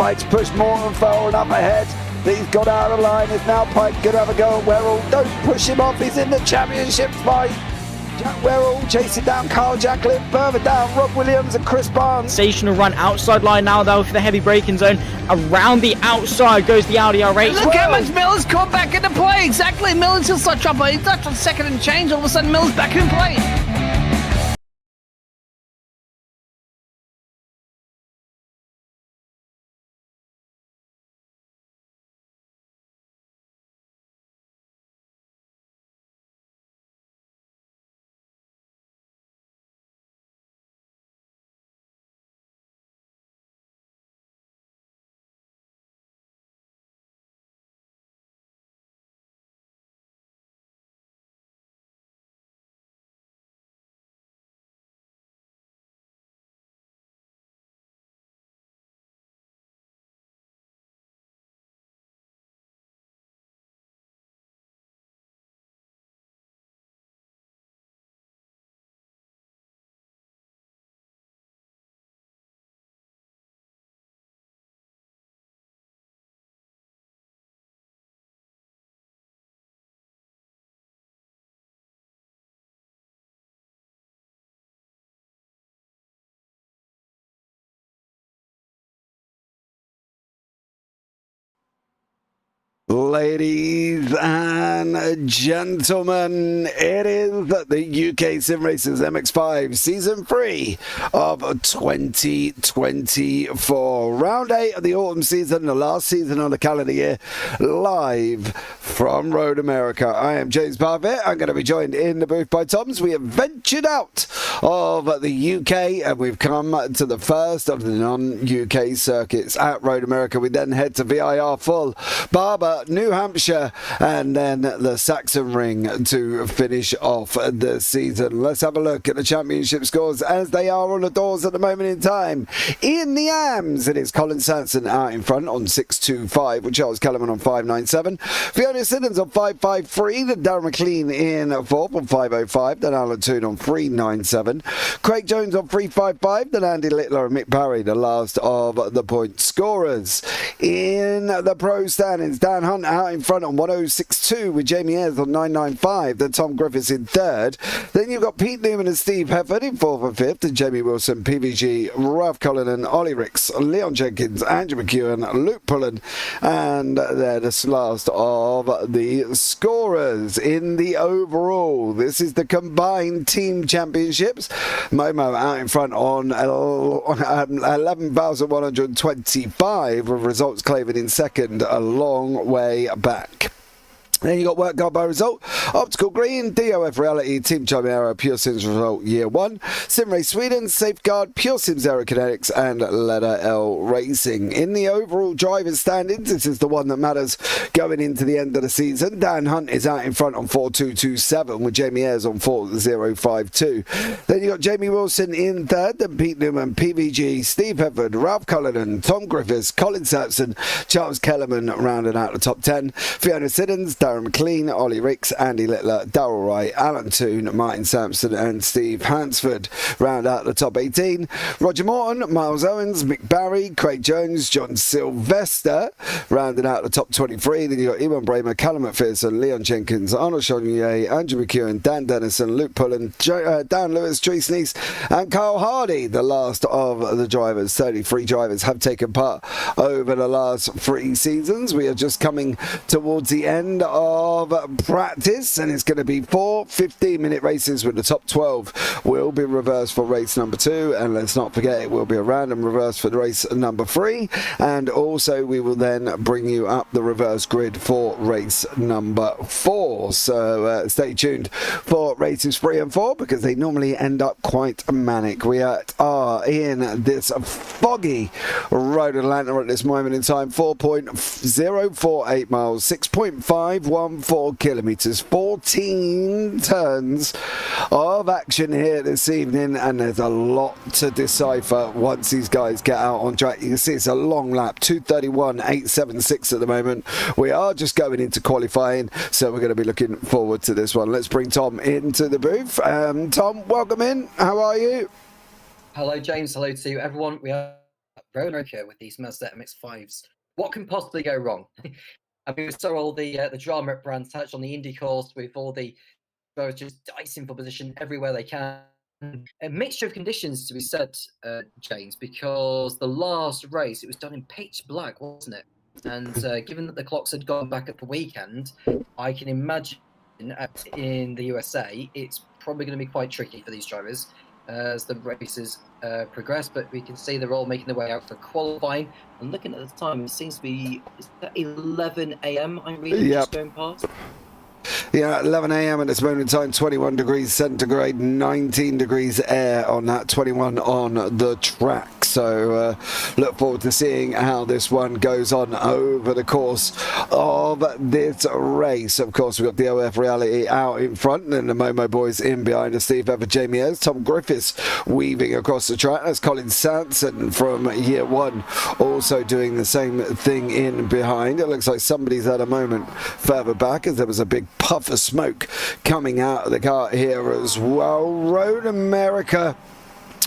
Pike's pushed more and far up ahead. He's got out of line. Is now Pike going to have a go at Werrell? Don't push him off. He's in the championship fight. Jack Werrell chasing down Carl Jacklin. Further down, Rob Williams and Chris Barnes. Sensational run outside line now though for the heavy braking zone. Around the outside goes the Audi R8. Look how much Miller's caught back into play. Exactly. Miller's just like trouble. He's left on second and change. All of a sudden, Miller's back in play. Ladies and gentlemen, it is the UK SimRacers MX5 Season 3 of 2024. Round 8 of the autumn season, the last season on the calendar year, live from Road America. I am James Parfitt. I'm going to be joined in the booth by Toms. We have ventured out of the UK and we've come to the first of the non-UK circuits at Road America. We then head to VIR Full, Barber, New Hampshire, and then the Saxon Ring to finish off the season. Let's have a look at the championship scores as they are on the doors at the moment in time. In the AMs, it is Colin Sanson out in front on 6.25 with Charles Kellerman on 5.97. Fiona Siddons on 5.53. Then Darren McLean in 4th on 5.05. Then Alan Toon on 3.97. Craig Jones on 3.55. Then Andy Littler and Mick Parry, the last of the point scorers. In the pro standings, Dan Hunt out in front on 1.062 with Jamie Ayres on 9.95. Then Tom Griffiths in 3rd. Then you've got Pete Newman and Steve Hefford in 4th and 5th. And Jamie Wilson, PVG, Ralph Cullinan, Ollie Ricks, Leon Jenkins, Andrew McEwen, Luke Pullen. And they're the last of the scorers in the overall. This is the combined team championships. Momo out in front on 11,125 with results claiming in 2nd, a long way back. Then you got Work Guard by Result, Optical Green, DOF Reality, Team Chimera, Pure Sims Result Year 1, SimRace Sweden, Safeguard, Pure Sims Aerokinetics, and Letter L Racing. In the overall drivers' standings, this is the one that matters going into the end of the season. Dan Hunt is out in front on 4.227 with Jamie Ayres on 4.052. Then you got Jamie Wilson in 3rd, then Pete Newman, PVG, Steve Hefford, Ralph Cullinan, Tom Griffiths, Colin Sampson, Charles Kellerman rounding out the top 10. Fiona Siddons, Darren McLean, Ollie Ricks, Andy Littler, Darryl Wright, Alan Toon, Martin Sampson and Steve Hansford round out the top 18. Roger Morton, Miles Owens, Mick Barry, Craig Jones, John Sylvester rounding out the top 23. Then you got Ewan Bramer, Callum McPherson, Leon Jenkins, Arnold Chonier, Andrew McEwen, Dan Dennison, Luke Pullen, Dan Lewis, Trees Neese and Carl Hardy, the last of the drivers. 33 drivers have taken part over the last 3 seasons. We are just coming towards the end of practice and it's going to be 4 15-minute races with the top 12 will be reversed for race number 2, and let's not forget it will be a random reverse for race number 3, and also we will then bring you up the reverse grid for race number 4, so stay tuned for races 3 and 4 because they normally end up quite manic. We are in this foggy Road Atlanta at this moment in time. 4.048 miles, 6.51 kilometres, 14 turns of action here this evening, and there's a lot to decipher once these guys get out on track. You can see it's a long lap, 2:31.876 at the moment. We are just going into qualifying, so we're going to be looking forward to this one. Let's bring Tom into the booth. Tom, welcome in. How are you? Hello, James. Hello to everyone. We are Road America with these Mazda MX5s. What can possibly go wrong? I mean, we saw all the drama at Brands Hatch on the Indy course with all the drivers just dicing for position everywhere they can. A mixture of conditions to be said, James, because the last race, it was done in pitch black, wasn't it? And given that the clocks had gone back at the weekend, I can imagine in the USA, it's probably going to be quite tricky for these drivers as the races progress. But we can see they're all making their way out for qualifying. And looking at the time, it seems to be 11 a.m. I'm reading, just going past. Yeah, 11 a.m. at this moment in time, 21 degrees centigrade, 19 degrees air on that, 21 on the track. So look forward to seeing how this one goes on over the course of this race. Of course, we've got the OF Reality out in front and the Momo boys in behind us. Steve Ever, Jamie Ayres, Tom Griffiths weaving across the track. That's Colin Sanson from year one also doing the same thing in behind. It looks like somebody's had a moment further back as there was a big puff of smoke coming out of the car here as well. Road America,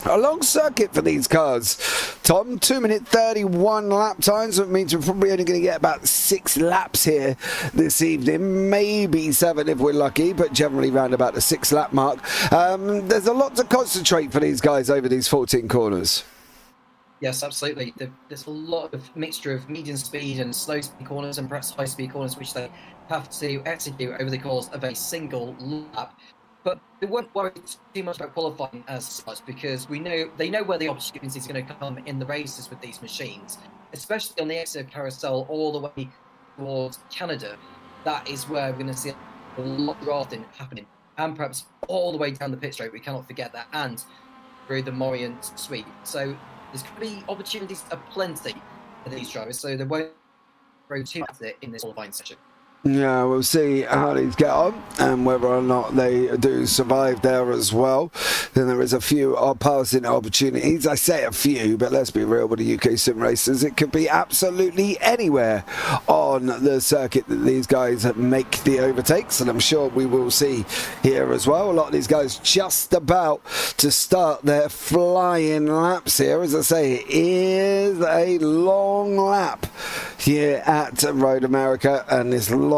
a long circuit for these cars. Tom, 2-minute 31 lap times, which means we're probably only going to get about 6 laps here this evening, maybe 7 if we're lucky, but generally round about the 6 lap mark. There's a lot to concentrate for these guys over these 14 corners. Yes, absolutely. There's a lot of mixture of medium speed and slow speed corners and perhaps high speed corners, which they have to execute over the course of a single lap. But they won't worry too much about qualifying as such, because they know where the opportunity is going to come in the races with these machines, especially on the exit carousel all the way towards Canada. That is where we're going to see a lot of drafting happening, and perhaps all the way down the pit straight. We cannot forget that, and through the Morian sweep. So there's going to be opportunities aplenty for these drivers, so they won't throw too much at it in this qualifying session. Yeah, we'll see how these get on and whether or not they do survive there as well. Then there is a few passing opportunities. I say a few, but let's be real with the UkSimracers. It could be absolutely anywhere on the circuit that these guys make the overtakes, and I'm sure we will see here as well. A lot of these guys just about to start their flying laps here. As I say, it is a long lap here at Road America, and this long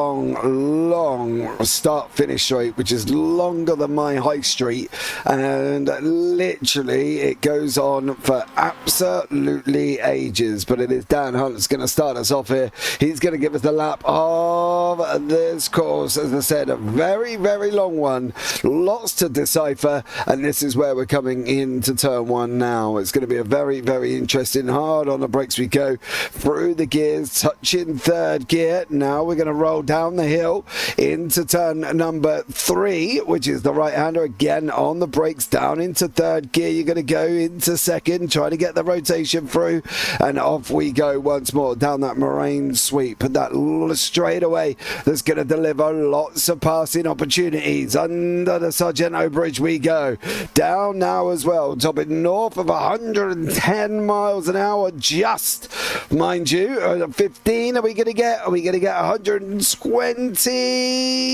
start-finish straight, which is longer than my high street, and literally it goes on for absolutely ages. But it is Dan Hunt that's going to start us off here. He's going to give us the lap of this course. As I said, a very, very long one, lots to decipher, and this is where we're coming into turn 1 now. It's going to be a very, very interesting. Hard on the brakes we go through the gears, touching 3rd gear. Now we're going to roll down the hill into turn number 3, which is the right-hander. Again on the brakes, down into 3rd gear. You're going to go into 2nd, trying to get the rotation through, and off we go once more down that moraine sweep. That straightaway that's going to deliver lots of passing opportunities. Under the Sargento Bridge we go. Down now as well, topping north of 110 miles an hour, just, mind you. 15 are we going to get? Are we going to get 120?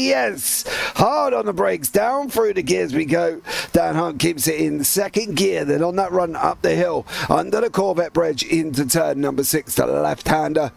Yes. Hard on the brakes, down through the gears we go. Dan Hunt keeps it in 2nd gear, then on that run up the hill under the Corvette Bridge into turn number 6, the left-hander,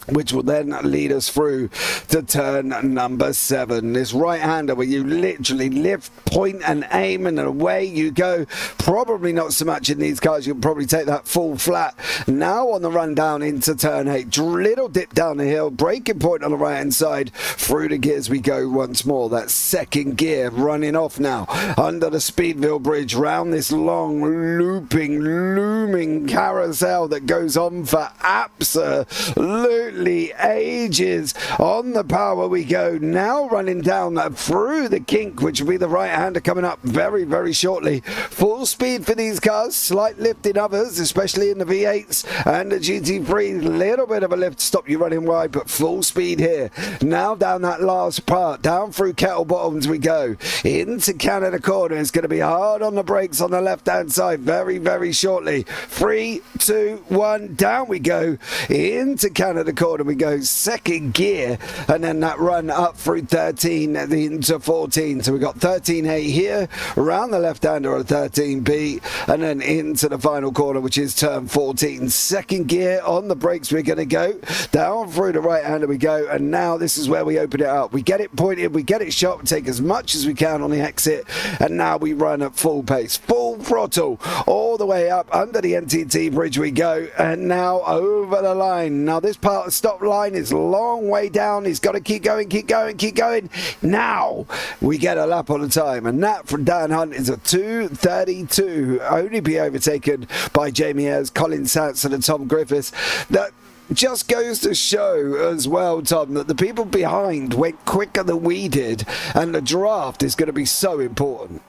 which will then lead us through to turn number 7. This right-hander where you literally lift, point and aim, and away you go. Probably not so much in these cars. You'll probably take that full flat. Now on the run down into turn 8. Little dip down the hill. Braking point on the right-hand side. Through the gears we go once more. That 2nd gear running off now. Under the Speedville Bridge. Round this long, looming carousel that goes on for absolutely ages. On the power we go. Now running down through the kink, which will be the right-hander coming up very, very shortly. Full speed for these cars. Slight lift in others, especially in the V8s and the GT3. Little bit of a lift to stop you running wide, but full speed here. Now down that last part. Down through Kettle Bottoms we go. Into Canada Corner. It's going to be hard on the brakes on the left-hand side very, very shortly. 3, 2, 1. Down we go. Into Canada Corner. corner we go, second gear, and then that run up through 13 into 14. So we got 13A here, around the left-hander of 13B, and then into the final corner, which is turn 14. Second gear on the brakes, we're going to go down through the right-hander we go, and now this is where we open it up. We get it pointed, we get it shot, take as much as we can on the exit, and now we run at full pace, full throttle, all the way up under the NTT bridge we go, and now over the line. Now this part of the stop line is a long way down. He's got to keep going, keep going, keep going. Now we get a lap on the time, and that from Dan Hunt is a 2:32, only be overtaken by Jamie Ayres, Colin Sanson and Tom Griffiths. That just goes to show as well, Tom, that the people behind went quicker than we did, and the draft is going to be so important.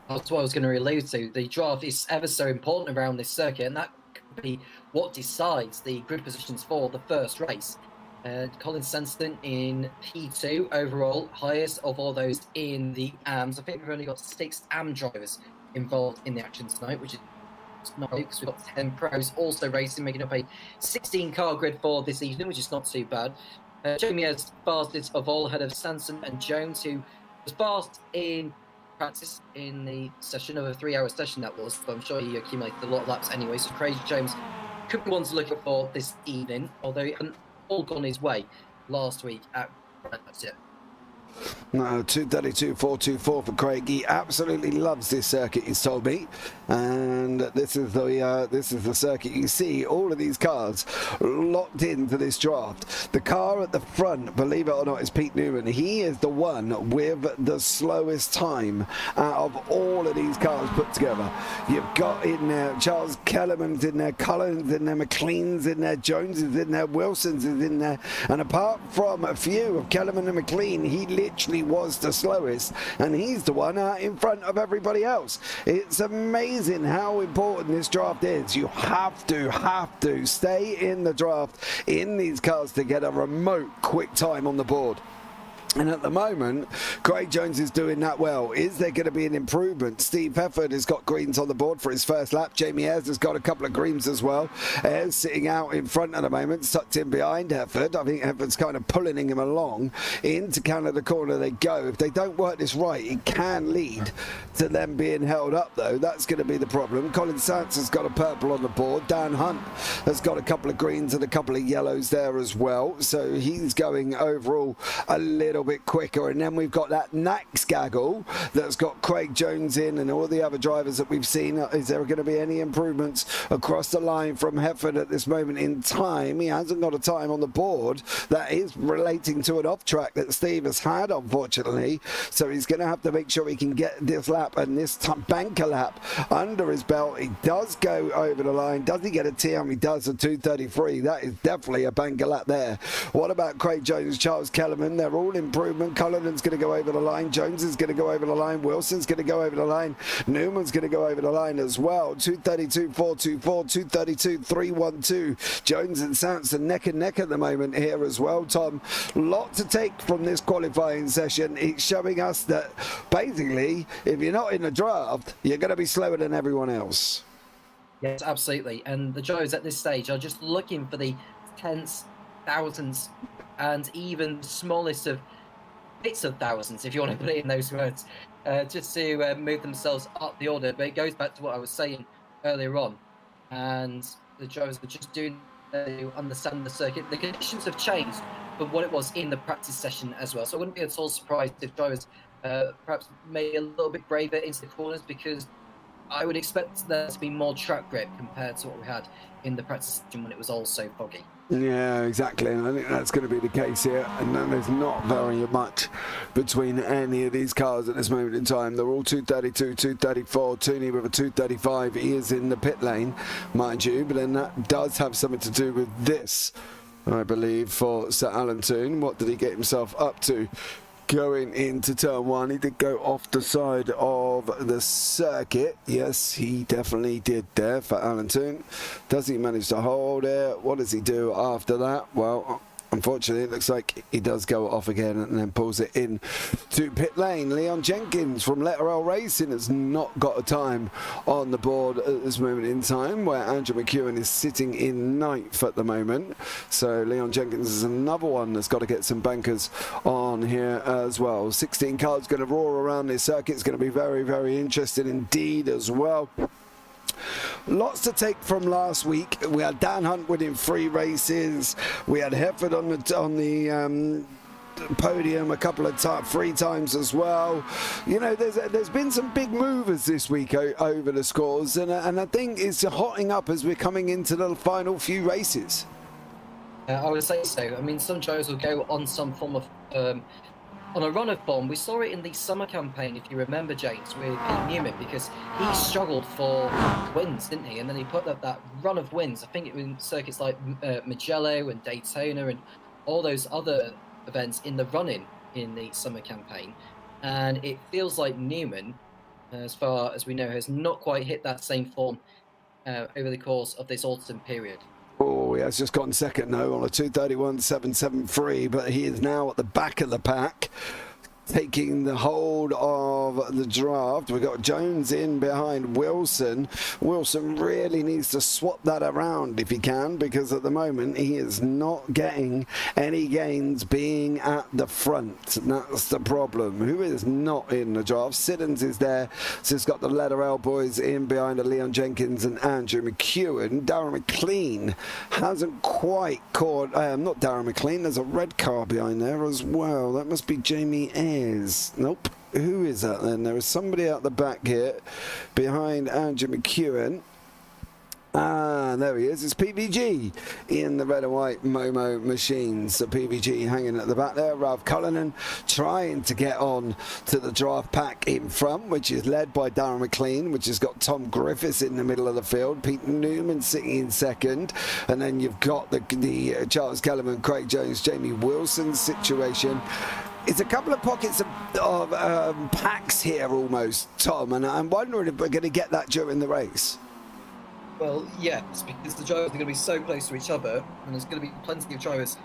That's what I was going to allude to. The draft is ever so important around this circuit, and that could be what decides the grid positions for the first race. Colin Sanson in P2 overall, highest of all those in the AMs. I think we've only got 6 AM drivers involved in the action tonight, which is not good because we've got 10 pros also racing, making up a 16-car grid for this evening, which is not too bad. Jamie Ayres fastest of all, ahead of Sanson and Jones, who was fast in practice in the session of a 3-hour session that was, but I'm sure he accumulated a lot of laps anyway, so Craig Jones could be one to look for this evening, although he hadn't all gone his way last week at Parfitt. No, 2:32.424 for Craig. He absolutely loves this circuit, he's told me, and this is the circuit. You see all of these cars locked into this draft. The car at the front, believe it or not, is Pete Newman. He is the one with the slowest time out of all of these cars put together. You've got in there Charles Kellerman's in there, Collins in there, McLean's in there, Jones is in there, Wilson's is in there, and apart from a few of Kellerman and McLean, he literally was the slowest, and he's the one out in front of everybody else. It's amazing how important this draft is. You have to stay in the draft in these cars to get a remote quick time on the board. And at the moment, Craig Jones is doing that well. Is there going to be an improvement? Steve Hefford has got greens on the board for his first lap. Jamie Ayres has got a couple of greens as well. Ayres sitting out in front at the moment, tucked in behind Hefford. I think Hefford's kind of pulling him along. Into Canada corner they go. If they don't work this right, it can lead to them being held up, though. That's going to be the problem. Colin Sanson has got a purple on the board. Dan Hunt has got a couple of greens and a couple of yellows there as well. So he's going overall a little bit quicker, and then we've got that Nax gaggle that's got Craig Jones in and all the other drivers that we've seen. Is there going to be any improvements across the line from Hefford at this moment in time? He hasn't got a time on the board that is relating to an off track that Steve has had, unfortunately, so he's going to have to make sure he can get this lap and this banker lap under his belt. He does go over the line. Does he get a TM? He does, a 2:33. That is definitely a banker lap there. What about Craig Jones, Charles Kellerman? They're all improvement. Cullinan's going to go over the line. Jones is going to go over the line. Wilson's going to go over the line. Newman's going to go over the line as well. 2:32.424, 2:32.312. Jones and Sanson neck and neck at the moment here as well, Tom. Lot to take from this qualifying session. It's showing us that basically, if you're not in the draft, you're going to be slower than everyone else. Yes, absolutely. And the drivers at this stage are just looking for the tenths, thousandths, and even smallest of bits of thousands, if you want to put it in those words, just to move themselves up the order. But it goes back to what I was saying earlier on. And the drivers are just doing to understand the circuit. The conditions have changed from what it was in the practice session as well. So I wouldn't be at all surprised if drivers perhaps made a little bit braver into the corners, because I would expect there to be more track grip compared to what we had in the practice session when it was all so foggy. Yeah, exactly, and I think that's going to be the case here, and then there's not very much between any of these cars at this moment in time. They're all 2:32, 2:34, Tooney with a 2:35. He is in the pit lane, mind you, but then that does have something to do with this, I believe, for Sir Alan Toon. What did he get himself up to? Going into turn one, he did go off the side of the circuit. Yes, he definitely did there for Alan Toon. Does he manage to hold it? What does he do after that? Well, unfortunately, it looks like he does go off again and then pulls it in to pit lane. Leon Jenkins from Letter L Racing has not got a time on the board at this moment in time, where Andrew McEwen is sitting in ninth at the moment. So Leon Jenkins is another one that's got to get some bankers on here as well. 16 cars going to roar around this circuit. It's going to be very, very interesting indeed as well. Lots to take from last week. We had Dan Hunt winning 3 races. We had Hefford on the podium a couple of times, 3 times as well. You know, there's been some big movers this week over the scores, and I think it's hotting up as we're coming into the final few races. I would say so. I mean, some drivers will go on some form of on a run of form. We saw it in the summer campaign, if you remember, James, with Pete Newman, because he struggled for wins, didn't he? And then he put up that run of wins. I think it was in circuits like Mugello and Daytona and all those other events in the run-in in the summer campaign. And it feels like Newman, as far as we know, has not quite hit that same form over the course of this autumn period. Oh, he has just gotten second now on a 2:31.773, but he is now at the back of the pack, taking the hold of the draft. We've got Jones in behind Wilson. Wilson really needs to swap that around if he can, because at the moment he is not getting any gains being at the front. That's the problem. Who is not in the draft? Siddons is there, so he's got the Letter L boys in behind Leon Jenkins and Andrew McEwen. Darren McLean hasn't quite caught, not Darren McLean, there's a red car behind there as well. That must be Jamie Ayres. Nope. Who is that then? There is somebody out the back here behind Andrew McEwen. Ah, there he is. It's PVG in the red and white Momo machines. So PVG hanging at the back there. Ralph Cullinan trying to get on to the draft pack in front, which is led by Darren McLean, which has got Tom Griffiths in the middle of the field. Pete Newman sitting in second. And then you've got the Charles Kellerman, Craig Jones, Jamie Wilson situation. It's a couple of pockets of packs here almost, Tom, and I'm wondering if we're going to get that during the race. Well, yes, because the drivers are going to be so close to each other, and there's going to be plenty of drivers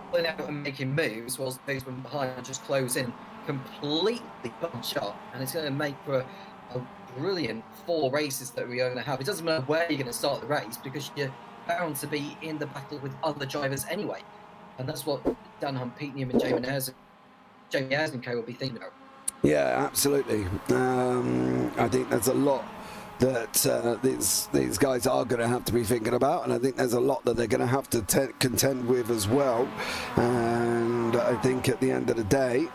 pulling out and making moves, whilst those from behind just close in completely bunch up, and it's going to make for a brilliant 4 races that we're going to have. It doesn't matter where you're going to start the race, because you're bound to be in the battle with other drivers anyway, and that's what Dan Hunt, Pete Newman, Jamie Ayres and co will be thinking about. Yeah, absolutely. I think there's a lot that these guys are going to have to be thinking about, and I think there's a lot that they're going to have to contend with as well. And I think at the end of the day,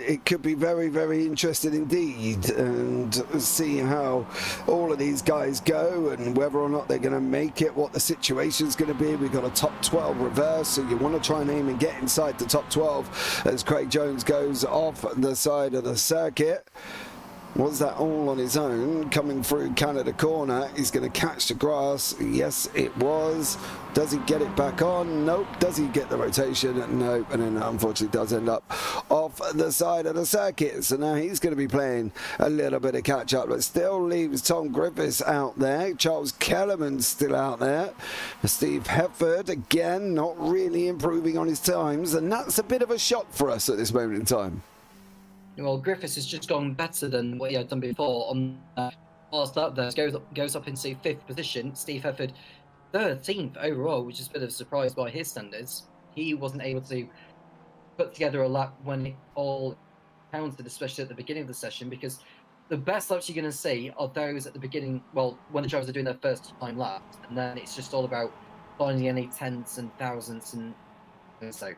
it could be very, very interesting indeed, and see how all of these guys go and whether or not they're going to make it, what the situation's going to be. We've got a top 12 reverse, so you want to try and aim and get inside the top 12 as Craig Jones goes off the side of the circuit. Was that all on his own coming through Canada corner? He's going to catch the grass. Yes, it was. Does he get it back on? Nope. Does he get the rotation? Nope. And then unfortunately does end up off the side of the circuit. So now he's going to be playing a little bit of catch up, but still leaves Tom Griffiths out there. Charles Kellerman's still out there. Steve Hefford, again, not really improving on his times. And that's a bit of a shock for us at this moment in time. Well, Griffiths has just gone better than what he had done before. On last up there, goes up into 5th position. Steve Hefford, 13th overall, which is a bit of a surprise by his standards. He wasn't able to put together a lap when it all counted, especially at the beginning of the session, because the best laps you're going to see are those at the beginning, well, when the drivers are doing their first time laps, and then it's just all about finding any tenths and thousandths and so.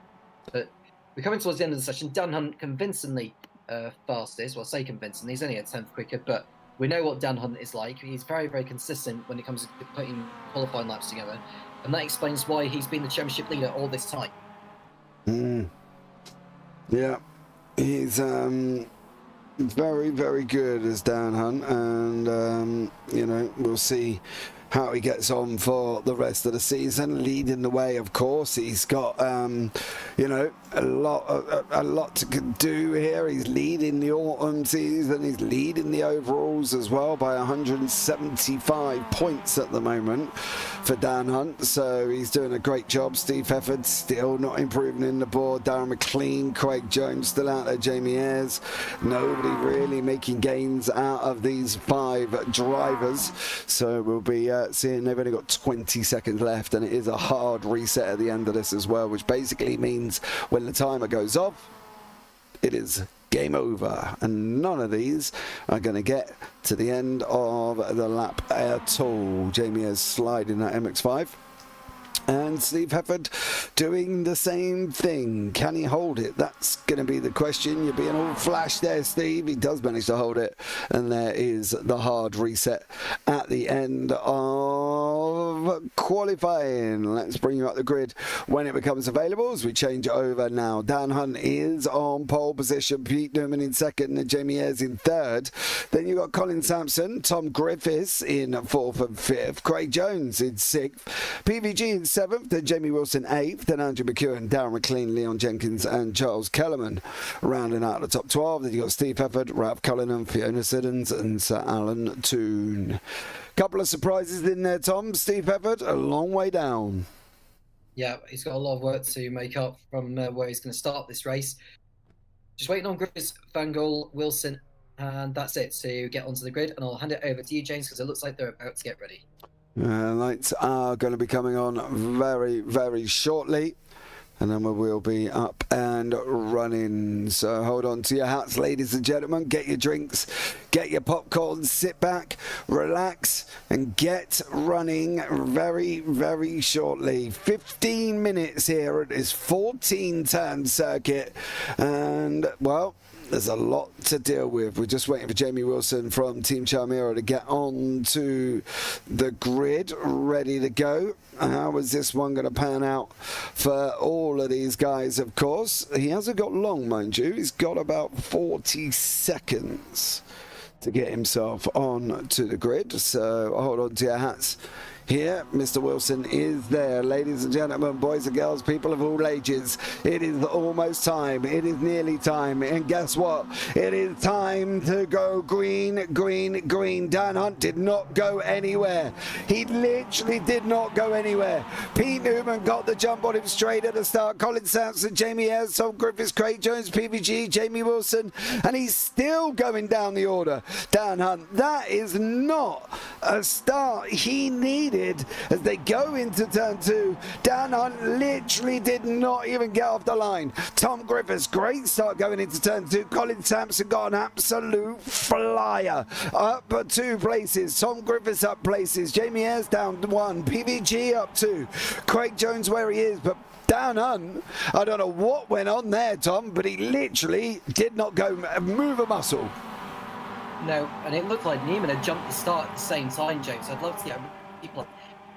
But we're coming towards the end of the session. Dan Hunt convincingly fastest. Well, I say convincingly, he's only a 10th quicker, but we know what Dan Hunt is like. He's very, very consistent when it comes to putting qualifying laps together, and that explains why he's been the championship leader all this time. Yeah, he's very, very good as Dan Hunt, and you know, we'll see how he gets on for the rest of the season. Leading the way, of course. He's got, you know, a lot to do here. He's leading the autumn season. He's leading the overalls as well by 175 points at the moment for Dan Hunt. So he's doing a great job. Steve Hefford still not improving in the board. Darren McLean, Craig Jones still out there. Jamie Ayres. Nobody really making gains out of these 5 drivers. So we'll be seeing they've only got 20 seconds left, and it is a hard reset at the end of this as well, which basically means when the timer goes off, it is game over, and none of these are going to get to the end of the lap at all. Jamie is sliding that MX5. And Steve Hefford doing the same thing. Can he hold it? That's going to be the question. You're being all flash there, Steve. He does manage to hold it. And there is the hard reset at the end of qualifying. Let's bring you up the grid when it becomes available as we change it over now. Dan Hunt is on pole position. Pete Newman in second and Jamie Ayres in third. Then you've got Colin Sampson, Tom Griffiths in fourth and fifth. Craig Jones in sixth. PVG in seventh, then Jamie Wilson eighth, then Andrew McEwen, Darren McLean, Leon Jenkins and Charles Kellerman rounding out the top 12. Then you've got Steve Hefford, Ralph Cullinan, Fiona Siddons and Sir Alan Toon. Couple of surprises in there, Tom. Steve Hefford, a long way down. Yeah, he's got a lot of work to make up from where he's going to start this race. Just waiting on Griffiths, Van Gogh, Wilson, and that's it to get onto the grid. And I'll hand it over to you, James, because it looks like they're about to get ready. Lights are going to be coming on very, very shortly. And then we'll be up and running. So hold on to your hats, ladies and gentlemen. Get your drinks, get your popcorn, sit back, relax, and get running very, very shortly. 15 minutes here at this 14-turn circuit. And, well, there's a lot to deal with. We're just waiting for Jamie Wilson from Team Charmero to get on to the grid, ready to go. How is this one going to pan out for all of these guys, of course? He hasn't got long, mind you. He's got about 40 seconds to get himself on to the grid. So hold on to your hats. Here, Mr. Wilson is there. Ladies and gentlemen, boys and girls, people of all ages, it is almost time. It is nearly time. And guess what? It is time to go green, green, green. Dan Hunt did not go anywhere. He literally did not go anywhere. Pete Newman got the jump on him straight at the start. Colin Sampson, Jamie Ayres, Tom Griffiths, Craig Jones, PVG, Jamie Wilson, and he's still going down the order. Dan Hunt, that is not a start he needed. As they go into turn 2, Dan Hunt literally did not even get off the line. Tom Griffiths, great start going into turn 2. Colin Sampson got an absolute flyer. Up 2 places. Tom Griffiths up places. Jamie Ayres down 1. PVG up 2. Craig Jones where he is, but Dan Hunt, I don't know what went on there, Tom, but he literally did not go move a muscle. No, and it looked like Neiman had jumped the start at the same time, James. I'd love to get people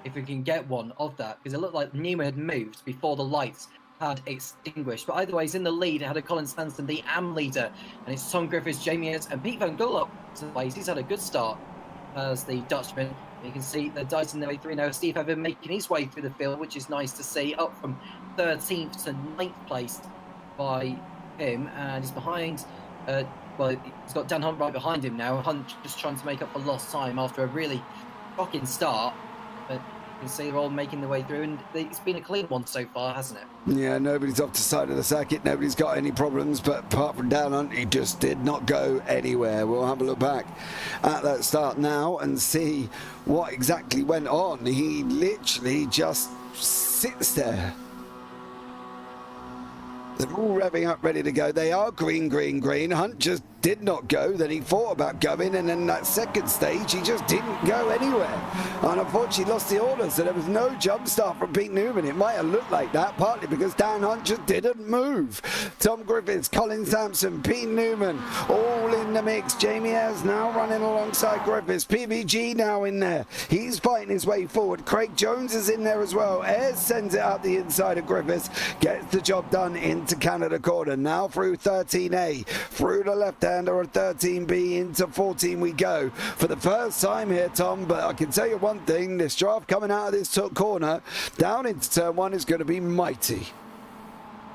if we can get one of that, because it looked like Neiman had moved before the lights had extinguished. But either way, he's in the lead. It had a Colin Stanton, the AM leader, and it's Tom Griffiths, Jamie Ayres, and Pete Van Gogh up to the place. He's had a good start as the Dutchman. You can see the dicing their way through now. Steve Evan making his way through the field, which is nice to see, up from 13th to 9th place by him, and he's behind. Well, he's got Dan Hunt right behind him now. Hunt just trying to make up for lost time after a really shocking start. But you can see they're all making their way through, and it's been a clean one so far, hasn't it? Yeah, nobody's off the side of the circuit. Nobody's got any problems, but apart from Dan Hunt, he just did not go anywhere. We'll have a look back at that start now and see what exactly went on. He literally just sits there. They're all revving up, ready to go. They are green, green, green. Hunt just did not go. Then he thought about going, and then that second stage, he just didn't go anywhere. And unfortunately, lost the order, so there was no jump start from Pete Newman. It might have looked like that, partly because Dan Hunt just didn't move. Tom Griffiths, Colin Sampson, Pete Newman, all in the mix. Jamie Ayres now running alongside Griffiths. PVG now in there. He's fighting his way forward. Craig Jones is in there as well. Ayres sends it out the inside of Griffiths. Gets the job done into Canada corner. Now through 13A. Through the left left-hander, a 13B into 14 we go. For the first time here, Tom, but I can tell you one thing, this draft coming out of this corner, down into turn 1 is going to be mighty.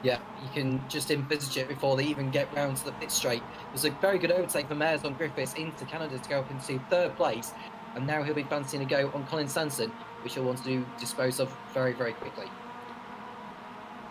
Yeah, you can just envisage it before they even get round to the pit straight. It was a very good overtake for Mares on Griffiths into Canada to go up into 3rd place. And now he'll be fancying a go on Colin Sanson, which he'll want to dispose of very, very quickly.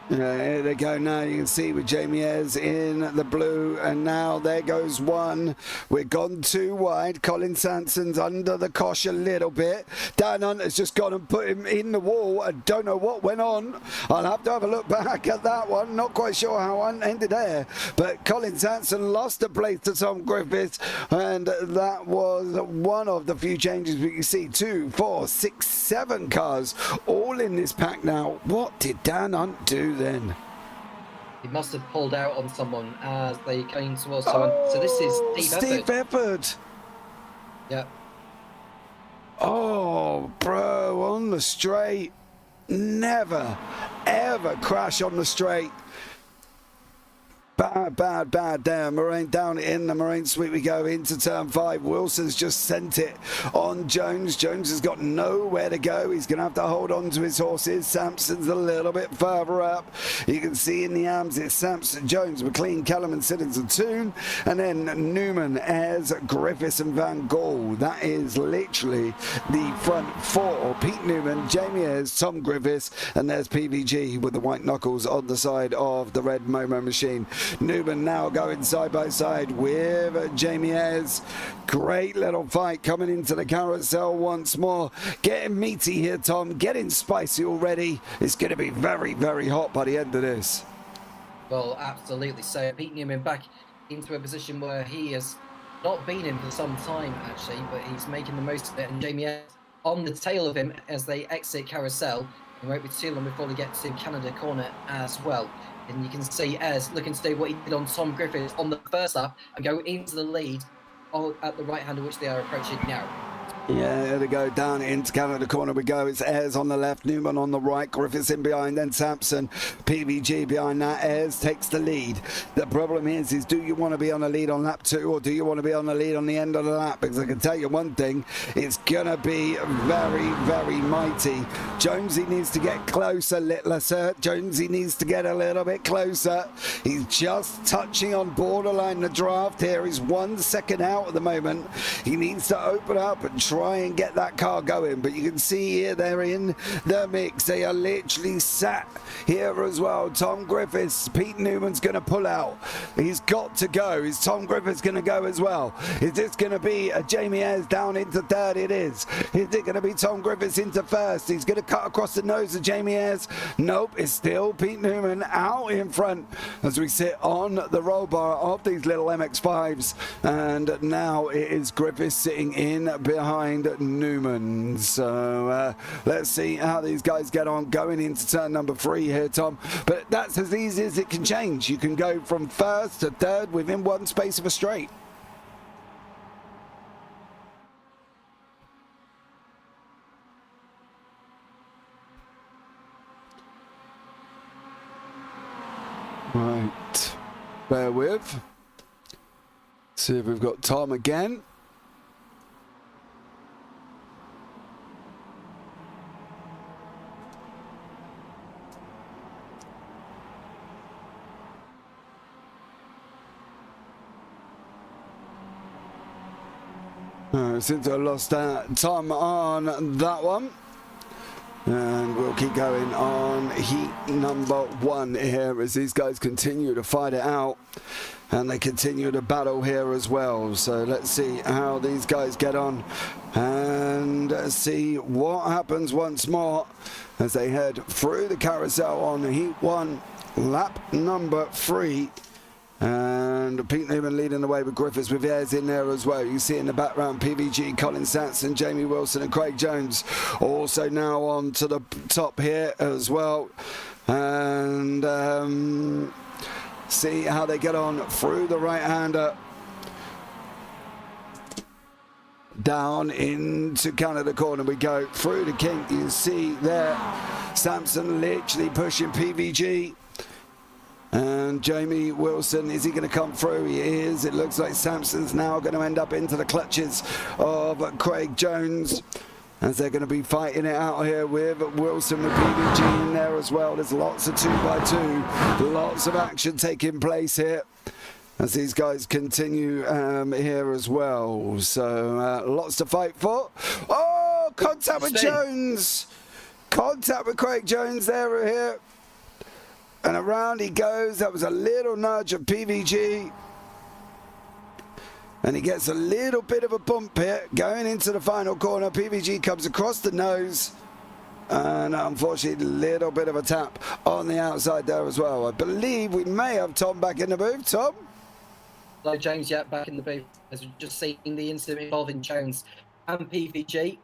Here they go now. You can see with Jamie Ayres in the blue, and now there goes one. We're gone too wide. Colin Sanson's under the cosh a little bit. Dan Hunt has just gone and put him in the wall. I don't know what went on. I'll have to have a look back at that one. Not quite sure how Hunt ended there, but Colin Sanson lost a place to Tom Griffiths, and that was one of the few changes we can see. 2, 4, 6, 7 cars all in this pack now. What did Dan Hunt do then? He must have pulled out on someone as they came towards someone. So this is Steve Efford. Yeah. Oh, bro, on the straight. Never, ever crash on the straight. Bad there. Moraine down in the Moraine Suite we go into turn 5. Wilson's just sent it on Jones. Jones has got nowhere to go. He's going to have to hold on to his horses. Sampson's a little bit further up. You can see in the arms it's Sampson, Jones, McLean, Callum and Siddons and Toon. And then Newman, Ayres, Griffiths and Van Gaal. That is literally the front 4. Pete Newman, Jamie Ayres, Tom Griffiths, and there's PVG with the white knuckles on the side of the red Momo machine. Newman now going side by side with Jamie Ayres. Great little fight coming into the carousel once more. Getting meaty here, Tom. Getting spicy already. It's going to be very, very hot by the end of this. Well, absolutely. So Pete Newman back into a position where he has not been in for some time, actually, but he's making the most of it. And Jamie Ayres on the tail of him as they exit carousel. It won't be too long before they get to Canada corner as well. And you can see Ayres looking to do what he did on Tom Griffiths on the first lap and go into the lead at the right hand of which they are approaching now. Yeah, there they go, down into Canada corner we go. It's Ayres on the left, Newman on the right, Griffiths in behind, then Sampson, PVG behind that. Ayres takes the lead. The problem is do you want to be on the lead on lap 2 or do you want to be on the lead on the end of the lap? Because I can tell you one thing, it's going to be very, very mighty. Jonesy needs to get closer, Littler. Jonesy needs to get a little bit closer. He's just touching on borderline the draft here. He's 1 second out at the moment. He needs to open up and try and get that car going, but you can see here they're in the mix. They are literally sat here as well. Tom Griffiths, Pete Newman's going to pull out. He's got to go. Is Tom Griffiths going to go as well? Is this going to be a Jamie Ayres down into 3rd? It is. Is it going to be Tom Griffiths into 1st? He's going to cut across the nose of Jamie Ayres. Nope, it's still Pete Newman out in front as we sit on the roll bar of these little MX5s, and now it is Griffiths sitting in behind Newman. So let's see how these guys get on going into turn number 3 here, Tom. But that's as easy as it can change. You can go from 1st to 3rd within 1 space of a straight. Right, bear with. See if we've got Tom again. Since I lost Tom on that one. And we'll keep going on heat number 1 here as these guys continue to fight it out. And they continue to battle here as well. So let's see how these guys get on and see what happens once more as they head through the carousel on heat 1, lap number 3. And Pete Newman leading the way with Griffiths with Ayres in there as well. You see in the background PVG, Colin Sanson, Jamie Wilson and Craig Jones also now on to the top here as well. And see how they get on through the right-hander. Down into Canada corner we go. Through the kink, you see there Sampson literally pushing PVG. And Jamie Wilson, is he going to come through? He is. It looks like Sampson's now going to end up into the clutches of Craig Jones, as they're going to be fighting it out here with Wilson with PVG in there as well. There's lots of 2x2, lots of action taking place here as these guys continue here as well. So lots to fight for. Oh, contact with Jones. Contact with Craig Jones there here. And around he goes. That was a little nudge of PVG. And he gets a little bit of a bump here going into the final corner. PVG comes across the nose. And unfortunately, a little bit of a tap on the outside there as well. I believe we may have Tom back in the booth. Tom? Hello, James. Yeah, back in the booth. As we've just seen the incident involving Jones and PVG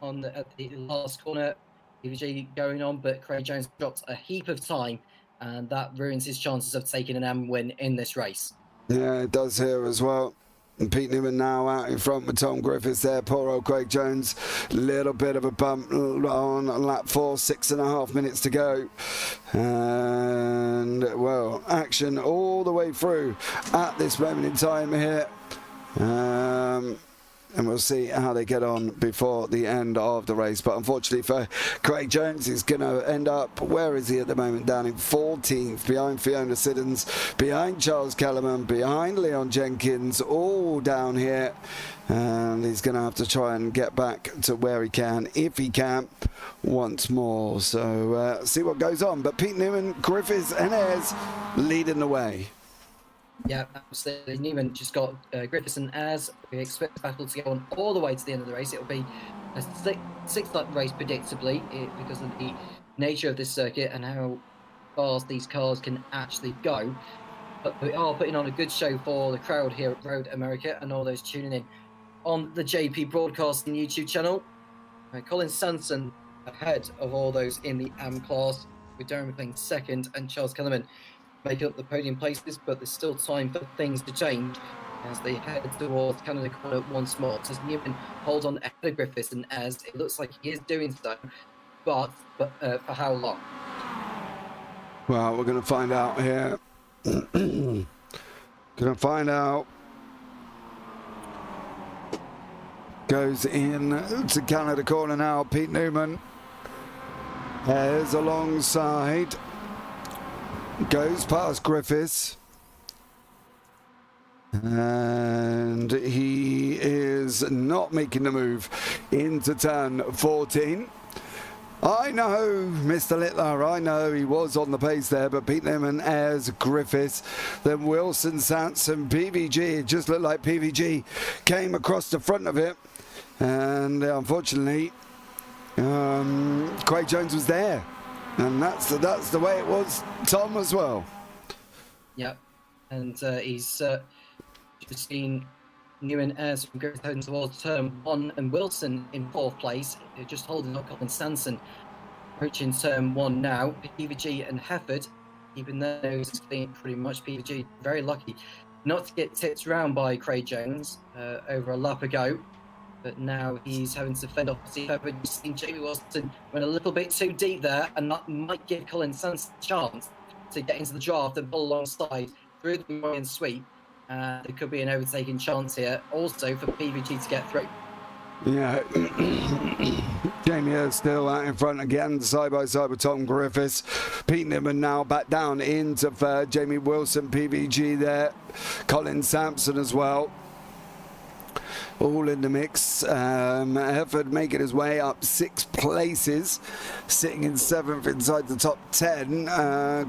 at the last corner. PVG going on, but Craig Jones drops a heap of time. And that ruins his chances of taking an M win in this race. Yeah, it does here as well. And Pete Newman now out in front with Tom Griffiths there. Poor old Craig Jones. Little bit of a bump on lap 4, 6.5 minutes to go. And, well, action all the way through at this moment in time here. And we'll see how they get on before the end of the race. But unfortunately for Craig Jones, he's going to end up, where is he at the moment? Down in 14th, behind Fiona Siddons, behind Charles Kellerman, behind Leon Jenkins, all down here. And he's going to have to try and get back to where he can, if he can, once more. So see what goes on. But Pete Newman, Griffiths and Ayres leading the way. Yeah, absolutely. Newman just got Griffiths and Ayres. We expect the battle to go on all the way to the end of the race. It'll be a six-lap race, predictably, because of the nature of this circuit and how fast these cars can actually go. But we are putting on a good show for the crowd here at Road America and all those tuning in on the JP Broadcasting YouTube channel. Colin Sanson ahead of all those in the AM class, with Darren McLean second and Charles Kellerman make up the podium places, but there's still time for things to change as they head towards Canada corner once more. Does Newman hold on ahead of Griffiths, and as it looks like he is doing so, but for how long? Well, we're going to find out here. Going to find out. Goes in to Canada corner now. Pete Newman is alongside. Goes past Griffiths. And he is not making the move into turn 14. I know, Mr. Littler, I know he was on the pace there, but Pete Newman, Ayres, Griffiths, then Wilson, Sanson, PVG. It just looked like PVG came across the front of it. And unfortunately, Craig Jones was there. And that's the way it was, Tom, as well. Yep. And he's just seen Newman Ayres from going towards turn 1 and Wilson in 4th place, just holding up Colin Sanson, approaching turn 1 now. PVG and Hefford, even though it's been pretty much PVG, very lucky not to get tipped around by Craig Jones over a lap ago. But now he's having to fend off Steve Hefford. You've seen Jamie Wilson went a little bit too deep there, and that might give Colin Sanson a chance to get into the draft and pull alongside through the Moran sweep. There could be an overtaking chance here also for PVG to get through. Yeah, Jamie is still out in front again, side by side with Tom Griffiths. Pete Newman now back down into third. Jamie Wilson, PVG there. Colin Sampson as well. All in the mix. Hefford making his way up 6 places, sitting in 7th inside the top 10.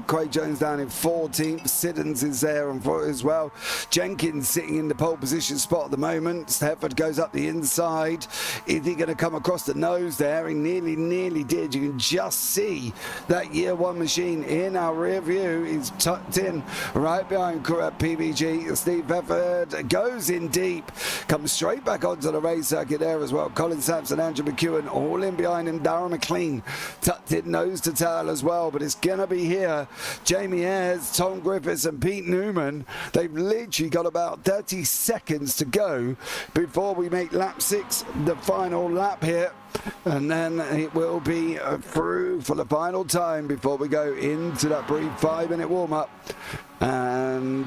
Craig Jones down in 14th. Siddons is there as well. Jenkins sitting in the pole position spot at the moment. Hefford goes up the inside. Is he going to come across the nose there? He nearly did. You can just see that year 1 machine in our rear view. He's tucked in right behind PVG. Steve Hefford goes in deep, comes straight back onto the race circuit there as well. Colin Sampson, Andrew McEwen, all in behind him. Darren McLean tucked in nose to tail as well. But it's going to be here. Jamie Ayres, Tom Griffiths and Pete Newman. They've literally got about 30 seconds to go before we make lap 6, the final lap here. And then it will be through for the final time before we go into that brief 5-minute warm-up. And,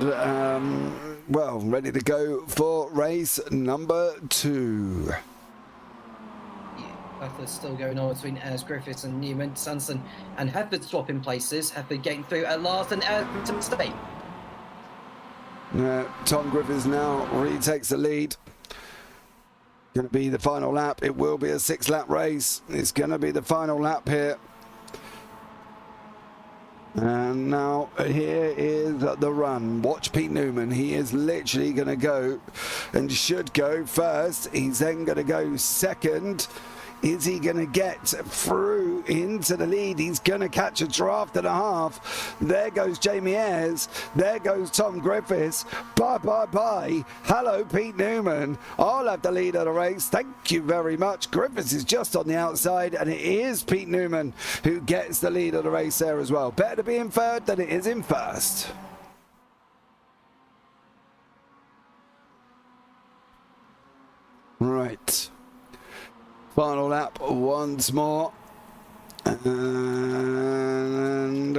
well, ready to go for race number 2. Parfitt's still going on between Ayres, Griffiths and Newman. Sanson and Hefford swapping places. Hefford getting through at last and Ayres to mistake. Tom Griffiths now retakes the lead. Going to be the final lap. It will be a 6-lap race. It's going to be the final lap here. And now here is the run. Watch Pete Newman. He is literally going to go and should go first. He's then going to go second. Is he going to get through into the lead? He's going to catch a draft and a half. There goes Jamie Ayres. There goes Tom Griffiths. Bye, bye, bye. Hello, Pete Newman. I'll have the lead of the race. Thank you very much. Griffiths is just on the outside, and it is Pete Newman who gets the lead of the race there as well. Better to be in third than it is in first. Right. Final lap once more, and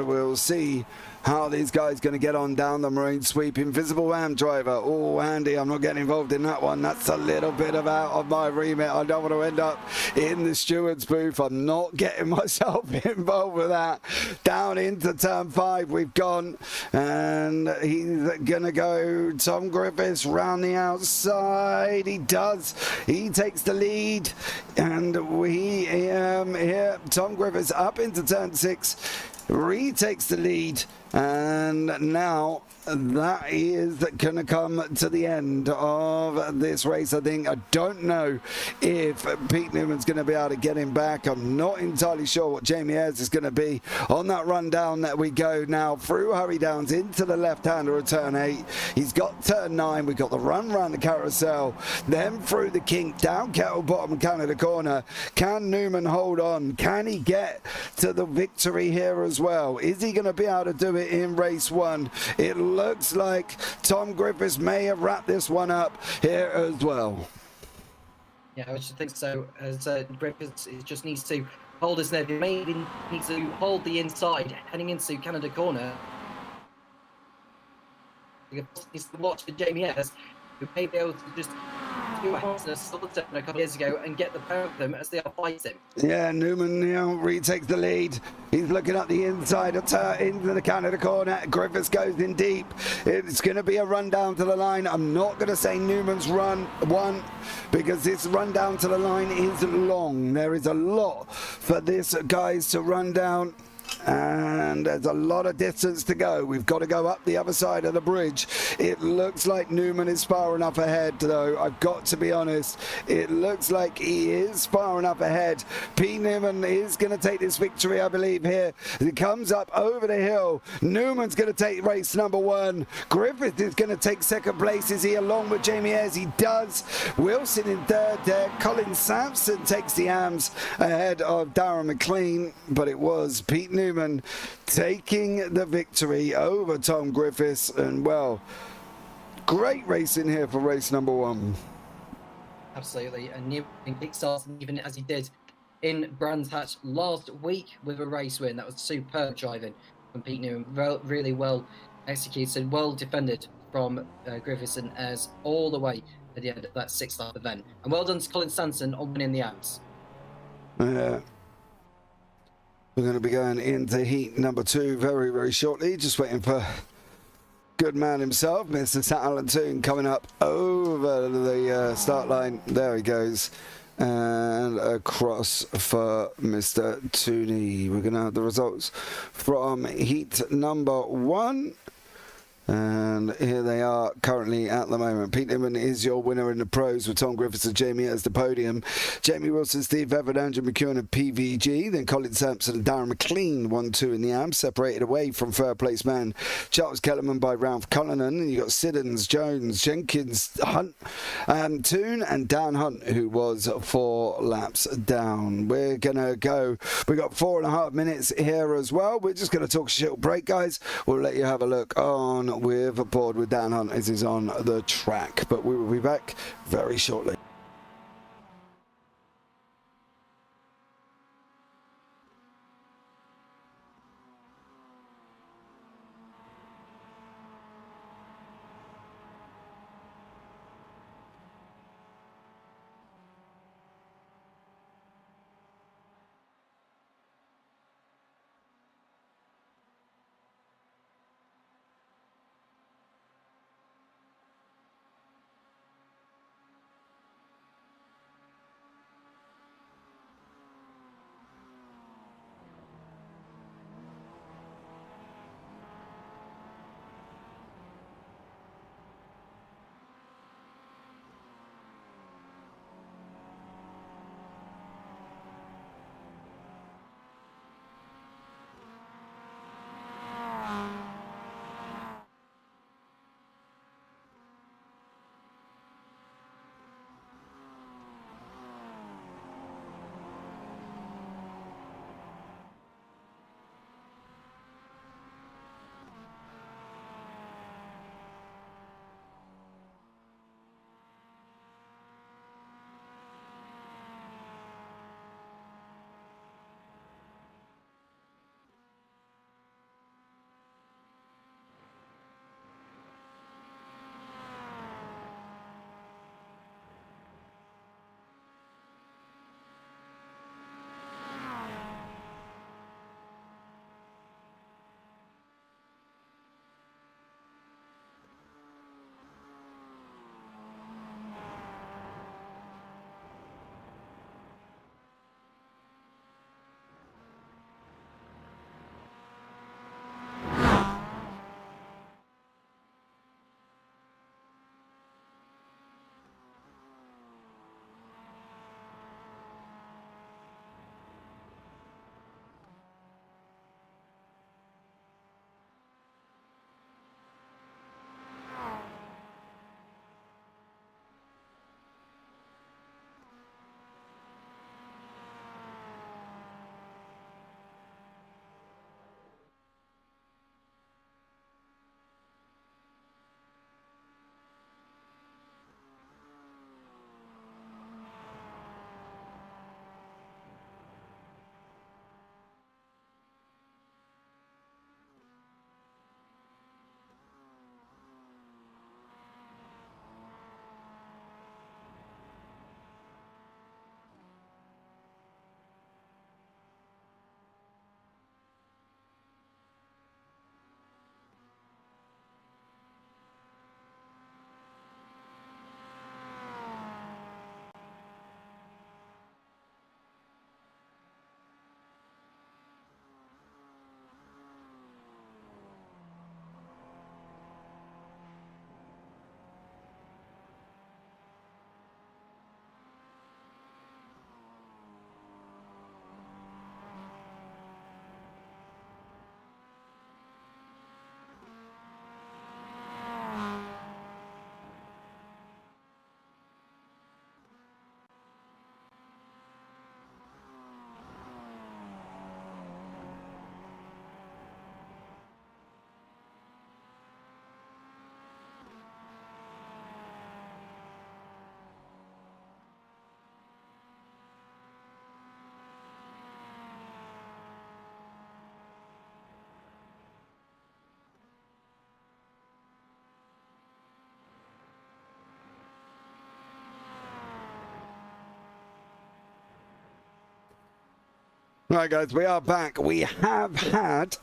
we'll see how these guys going to get on down the marine sweep. Invisible Ram driver. Oh, Andy, I'm not getting involved in that one. That's a little bit of out of my remit. I don't want to end up in the steward's booth. I'm not getting myself involved with that. Down into turn 5 we've gone, and he's going to go Tom Griffiths round the outside. He does. He takes the lead, and we here Tom Griffiths up into turn 6. Retakes the lead, and now that is going to come to the end of this race. I think I don't know if Pete Newman's going to be able to get him back. I'm not entirely sure what Jamie Ayres is going to be on that run down that we go now through Hurry Downs into the left hander of turn 8. He's got turn 9. We've got the run round the carousel, then through the kink down Kettle Bottom Canada Corner. Can Newman hold on? Can he get to the victory here as well? Is he going to be able to do it in race 1? It looks like Tom Griffiths may have wrapped this one up here as well. Yeah, I should think so. As Griffiths just needs to hold his nerve. He may need to hold the inside heading into Canada Corner. He needs to watch for Jamie Ayres, who may be able to just do what happened to Sullivan a couple of years ago and get the pair of them as they are fighting. Yeah, Newman now retakes the lead. He's looking up the inside of into the Canada Corner. Griffiths goes in deep. It's going to be a run down to the line. I'm not going to say Newman's run won, because this run down to the line is long. There is a lot for this guys to run down, and there's a lot of distance to go. We've got to go up the other side of the bridge. It looks like Newman is far enough ahead, though. I've got to be honest. It looks like he is far enough ahead. P. Newman is going to take this victory, I believe, here. He comes up over the hill. Newman's going to take race number 1. Griffith is going to take second place. Is he along with Jamie Ayres? He does. Wilson in third there. Colin Sampson takes the AMS ahead of Darren McLean, but it was Pete Newman taking the victory over Tom Griffiths. And well, great racing here for race number 1. Absolutely, and Newman kickstarted even as he did in Brands Hatch last week with a race win. That was superb driving from Pete Newman. Really well executed, well defended from Griffiths and Ayres all the way at the end of that 6th event. And well done to Colin Sanson on winning the AMS. Yeah. We're going to be going into heat number 2 very, very shortly. Just waiting for good man himself, Mr. Alan Toon, coming up over the start line. There he goes. And across for Mr. Tooney. We're going to have the results from heat number 1. And here they are currently at the moment. Pete Niman is your winner in the pros with Tom Griffiths and Jamie as the podium. Jamie Wilson, Steve Everett, Andrew McEwen and PVG. Then Colin Sampson and Darren McLean 1-2 in the AM, separated away from third place man Charles Kellerman by Ralph Cullinan. And you got Siddons, Jones, Jenkins, Hunt, Toon and Dan Hunt, who was 4 laps down. We're gonna go. We got 4.5 minutes here as well. We're just gonna talk a short break, guys. We'll let you have a look on with a board with Dan Hunt as he's on the track, but we will be back very shortly. Right, guys, we are back. We have had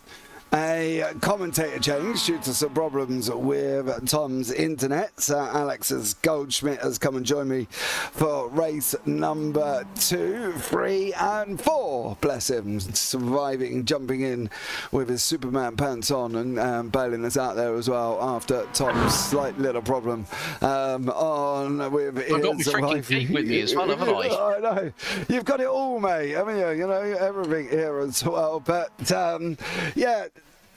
A commentator change due to some problems with Tom's internet. So Alex Goldschmidt has come and joined me for race number 2, 3 and 4. Bless him, surviving, jumping in with his Superman pants on and bailing us out there as well after Tom's slight little problem on with his... I've got my freaking feet with me as well, haven't I? I know. You've got it all, mate. I mean, you know, everything here as well. But, yeah...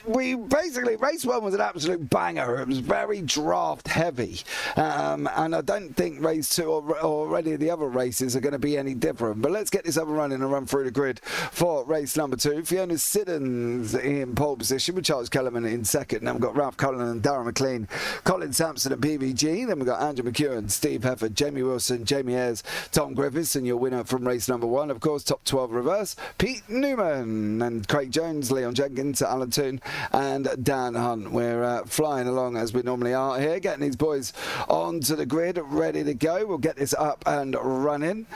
We basically, race 1 was an absolute banger. It was very draft heavy. And I don't think race 2 or any of the other races are going to be any different. But let's get this up and running and run through the grid for race number 2. Fiona Siddons in pole position with Charles Kellerman in second. Then we've got Ralph Cullen and Darren McLean, Colin Sampson and PVG. Then we've got Andrew McEwen, Steve Hefford, Jamie Wilson, Jamie Ayres, Tom Griffiths, and your winner from race number 1, of course, top 12 reverse, Pete Newman and Craig Jones, Leon Jenkins, Alan Toon, and Dan Hunt. We're flying along as we normally are here, getting these boys onto the grid, ready to go. We'll get this up and running.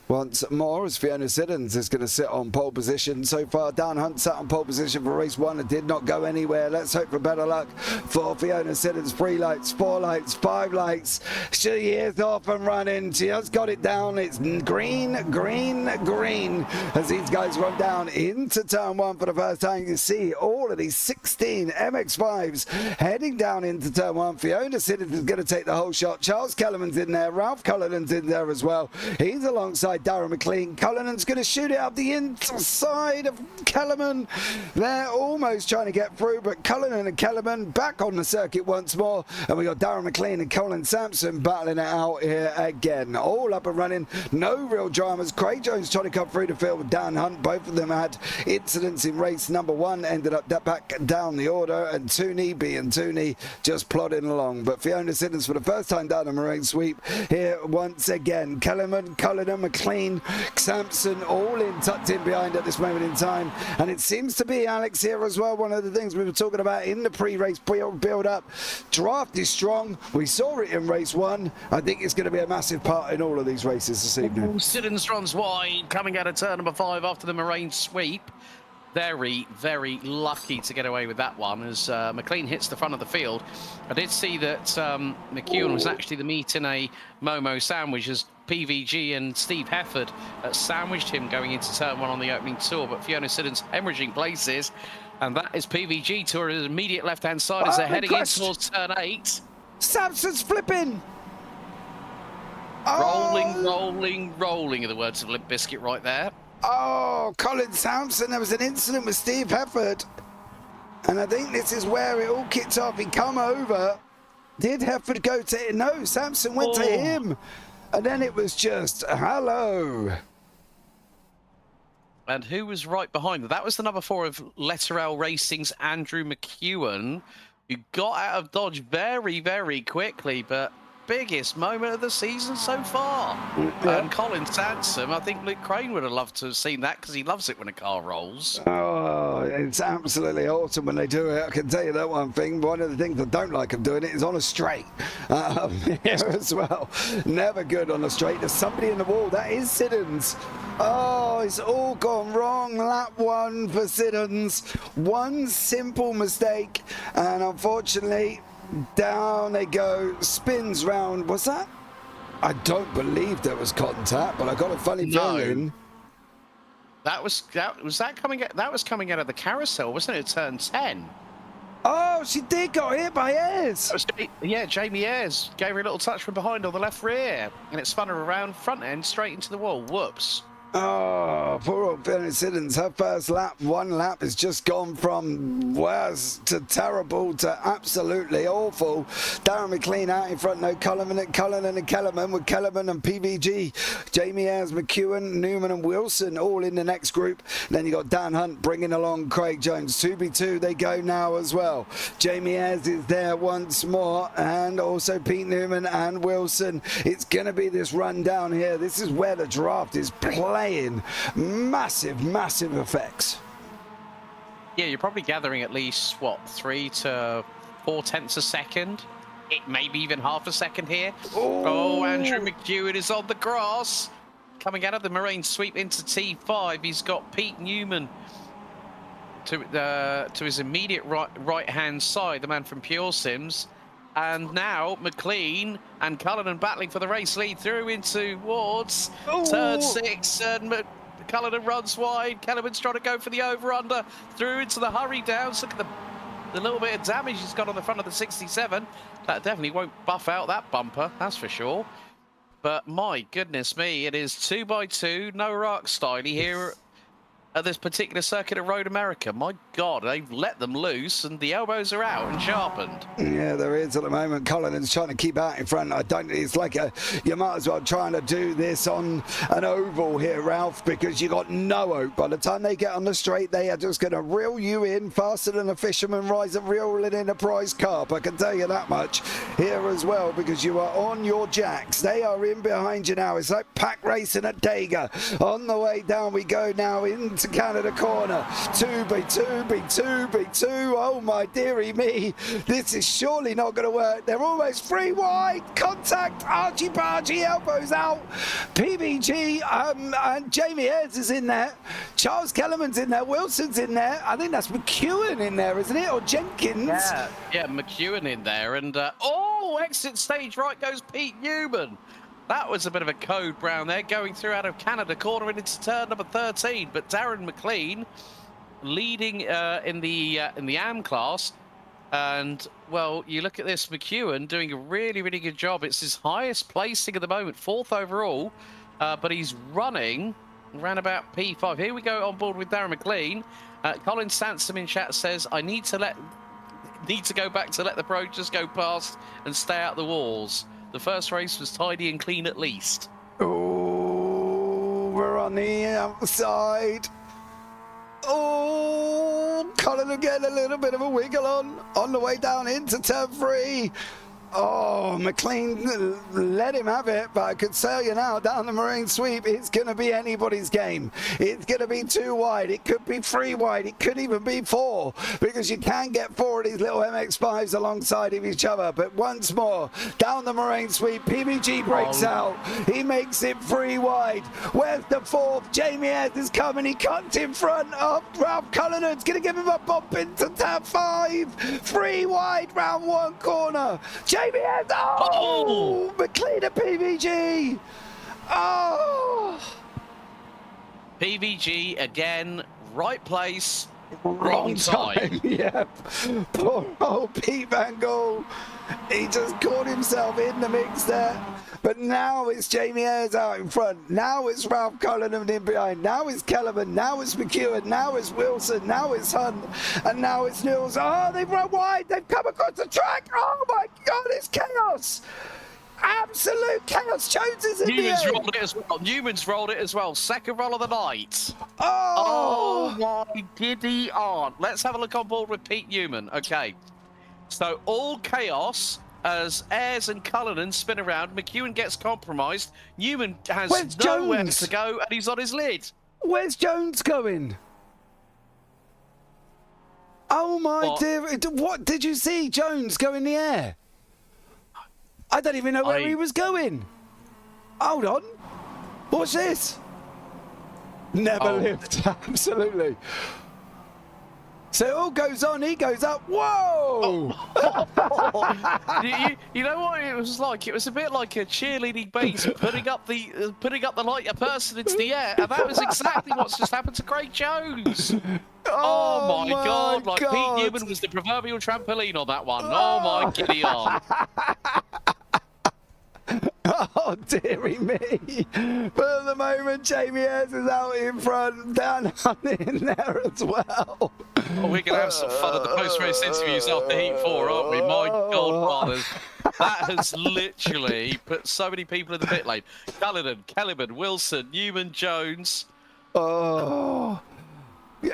Once more, as Fiona Siddons is going to sit on pole position. So far, Dan Hunt sat on pole position for race 1 and did not go anywhere. Let's hope for better luck for Fiona Siddons. 3 lights, 4 lights, 5 lights. She is off and running. She has got it down. It's green, green, green as these guys run down into turn 1 for the first time. You see all of these 16 MX5s heading down into turn 1. Fiona Siddons is going to take the whole shot. Charles Kellerman's in there. Ralph Cullen's in there as well. He's alongside Darren McLean. Cullen's going to shoot it up the inside of Kellerman. They're almost trying to get through, but Cullen and Kellerman back on the circuit once more. And we got Darren McLean and Colin Sampson battling it out here again. All up and running. No real dramas. Craig Jones trying to come through the field with Dan Hunt. Both of them had incidents in race number 1. Ended up back down the order. And Tooney being Tooney just plodding along. But Fiona Siddons for the first time down a marine sweep here once again. Kellerman, Cullen and McLean, Sampson all in, tucked in behind at this moment in time. And it seems to be Alex here as well. One of the things we were talking about in the pre-race build-up. Draft is strong. We saw it in race 1. I think it's going to be a massive part in all of these races this evening. Siddons runs wide, coming out of turn number 5 after the Moraine sweep. Very, very lucky to get away with that one as McLean hits the front of the field. I did see that McEwen was actually the meat in a Momo sandwich as PVG and Steve Hefford sandwiched him going into turn 1 on the opening tour, but Fiona Siddons hemorrhaging places, and that is PVG to her immediate left-hand side as they're heading in towards turn 8. Sampson's flipping! Rolling, rolling, rolling are the words of Limp Bizkit right there. Oh, Colin Sampson, there was an incident with Steve Hefford. And I think this is where it all kicked off. He come over. Did Hefford go to him? No, Sampson went to him. And then it was just, hello. And who was right behind them? That was the number 4 of Letter L Racing's Andrew McEwen, who got out of Dodge very, very quickly, but biggest moment of the season so far. Yeah. And Colin Sampson, I think Luke Crane would have loved to have seen that because he loves it when a car rolls. Oh, it's absolutely awesome when they do it. I can tell you that one thing. One of the things I don't like of doing it is on a straight here as well. Never good on a straight. There's somebody in the wall. That is Siddons. Oh, it's all gone wrong. Lap 1 for Siddons. One simple mistake, and unfortunately, down they go, spins round. Was that? I don't believe there was contact, but I got a funny feeling. That was coming out of the carousel, wasn't it? Turn 10. Oh, she did got hit by Ayres. Yeah, Jamie Ayres gave her a little touch from behind on the left rear, and it spun her around front end straight into the wall. Whoops. Oh, poor old Fiona Siddons. Her first lap, 1 lap, has just gone from worse to terrible to absolutely awful. Darren McLean out in front, no Cullen and Kellerman with Kellerman and PVG. Jamie Ayres, McEwen, Newman and Wilson all in the next group. Then you got Dan Hunt bringing along Craig Jones. 2v2 they go now as well. Jamie Ayres is there once more, and also Pete Newman and Wilson. It's going to be this run down here. This is where the draft is playing massive, massive effects. Yeah, you're probably gathering at least, what, 3 to 4 tenths a second? Maybe even half a second here. Ooh. Oh, Andrew McEwen is on the grass. Coming out of the Moraine sweep into T5, he's got Pete Newman to his immediate right-hand side, the man from Pure Sims. And now McLean and Cullinan battling for the race lead through into Wards. Turn 6, and Cullinan runs wide. Kellerman's trying to go for the over-under through into the hurry downs. Look at the little bit of damage he's got on the front of the 67. That definitely won't buff out that bumper, that's for sure. But my goodness me, it is 2x2, no rock styly here at this particular circuit at Road America. My God, they've let them loose and the elbows are out and sharpened. Yeah, there is at the moment. Cullinan's trying to keep out in front. It's like you might as well trying to do this on an oval here, Ralph, because you got no hope. By the time they get on the straight, they are just going to reel you in faster than a fisherman rides and reeling in a prize carp. I can tell you that much here as well, because you are on your jacks. They are in behind you now. It's like pack racing at Dega. On the way down we go now into Canada corner. 2B2. Oh my dearie me, this is surely not going to work. They're almost free wide. Contact, Archie Bargy, elbows out. PBG and Jamie Ayres is in there. Charles Kellerman's in there. Wilson's in there. I think that's McEwen in there, isn't it? Or Jenkins. Yeah, McEwen in there. And exit stage right goes Pete Newman. That was a bit of a code brown there, going through out of Canada corner and into turn number 13. But Darren McLean leading in the AM class. And, well, you look at this, McEwen doing a really, really good job. It's his highest placing at the moment, 4th overall. But he's running around about P5. Here we go on board with Darren McLean. Colin Sansom in chat says, I need to go back to let the pro just go past and stay out the walls. The first race was tidy and clean at least. Oh, we're on the outside. Oh, Colin getting a little bit of a wiggle on the way down into turn 3. Oh, McLean let him have it, but I could tell you now, down the marine sweep, it's going to be anybody's game. It's going to be 2 wide. It could be 3 wide. It could even be 4, because you can get 4 of these little MX5s alongside of each other. But once more, down the marine sweep, PBG breaks out. He makes it 3 wide. Where's the 4th? Jamie Ayres is coming. He cuts in front of Ralph Cullinan's going to give him a bump into tab 5. 3 wide, round 1 corner. Jamie Ayres, McLean at PVG. PVG again, right place, wrong time. Yep. Poor old Pete Van Gogh. He just caught himself in the mix there. But now it's Jamie Ayres out in front. Now it's Ralph Cullinan in behind. Now it's Kellerman. Now it's McEwen. Now it's Wilson. Now it's Hunt. And now it's Nils. Oh, they've run wide. They've come across the track. Oh, my God, it's chaos. Absolute chaos. Jones is in Newman's the rolled it as well. Newman's rolled it as well. Second roll of the night. Oh my giddy aunt. Let's have a look on board with Pete Newman. Okay. So all chaos as Ayres and Cullinan spin around. McEwen gets compromised. Newman has nowhere to go, and he's on his lid. Where's Jones going? Oh, my dear. What did you see? Jones go in the air? I don't even know where he was going. Hold on. What's this? Never lived. Absolutely. So it all goes on, he goes up. Whoa! You know what it was like? It was a bit like a cheerleading base putting up the lighter person into the air, and that was exactly what's just happened to Craig Jones. Oh my God! Like Pete Newman was the proverbial trampoline on that one. Oh my giddy on. Oh, dearie me. But at the moment, Jamie Ayres is out in front, Dan Hunt in there as well. Oh, we're going to have some fun at the post-race interviews after Heat 4, aren't we? My God, fathers. That has literally put so many people in the pit lane. Cullinan, Kellerman, Wilson, Newman, Jones. Oh.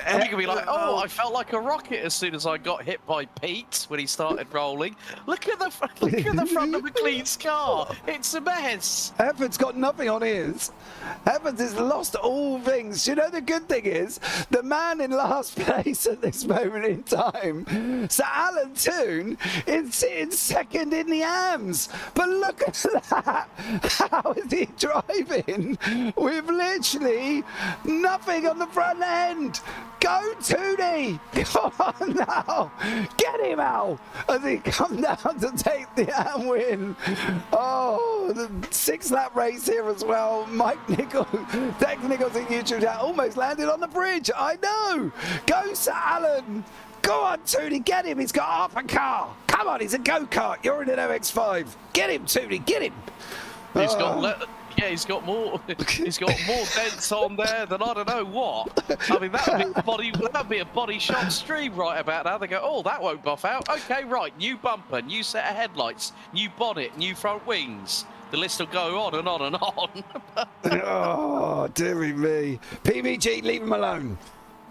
And you can be like, oh, I felt like a rocket as soon as I got hit by Pete when he started rolling. Look at the front of McLean's car. It's a mess. Evans got nothing on his. Evans has lost all things. You know, the good thing is, the man in last place at this moment in time, Sir Alan Toon, is sitting second in the AMs. But look at that. How is he driving with literally nothing on the front end? Go, Toonie! Come on now! Get him, Al! As he comes down to take the AM win. Oh, the 6-lap race here as well. Mike Nichols, Dex Nichols in YouTube chat almost landed on the bridge. I know! Go, Sir Alan! Go on, Toonie, get him! He's got half a car! Come on, he's a go-kart! You're in an MX5! Get him, Toonie, get him! He's got he's got more dents on there than I don't know what. I mean, that'd be a body shot stream right about now. They go, oh, that won't buff out. Okay, right, new bumper, new set of headlights, new bonnet, new front wings. The list will go on and on and on. Oh, dearie me. PVG, leave him alone.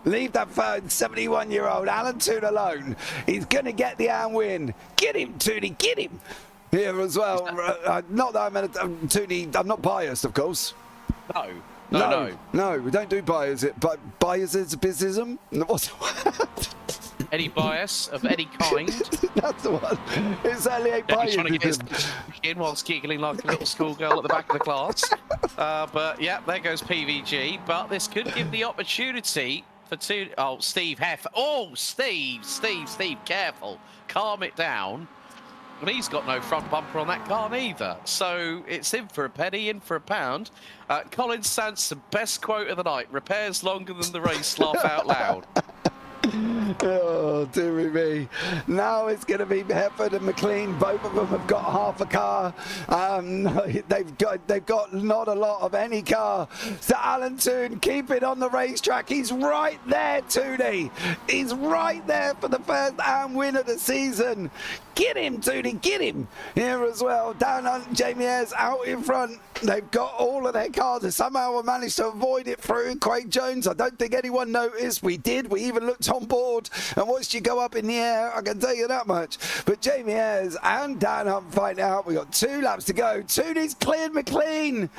Leave that 71-year-old Alan Toon alone. He's going to get the AM win. Get him, Toonie, get him. Here as well. Not that I'm Toonie, I'm not biased, of course. No, we don't do bias. But biasism? What's the word? Any bias of any kind. That's the one. It's certainly a bias. Trying to get his in whilst giggling like a little schoolgirl at the back of the class. But yeah, there goes PVG. But this could give the opportunity for Steve Heffer. Oh, Steve, careful. Calm it down. Well, he's got no front bumper on that car neither. So it's in for a penny, in for a pound. Colin Sanson, best quote of the night. Repairs longer than the race, laugh out loud. Oh, dearie me. Now it's going to be Hefford and McLean. Both of them have got half a car. They've got not a lot of any car. So Alan Toon, keep it on the racetrack. He's right there, Toonie. He's right there for the first AM win of the season. Get him, Toonie, get him. Here as well, down on Jamie Ayres out in front. They've got all of their cars and somehow managed to avoid it through Craig Jones. I don't think anyone noticed. We did. We even looked on board and watched you go up in the air. I can tell you that much. But Jamie Ayres and Dan Hunt fight out. We got 2 laps to go. Toonie's cleared McLean.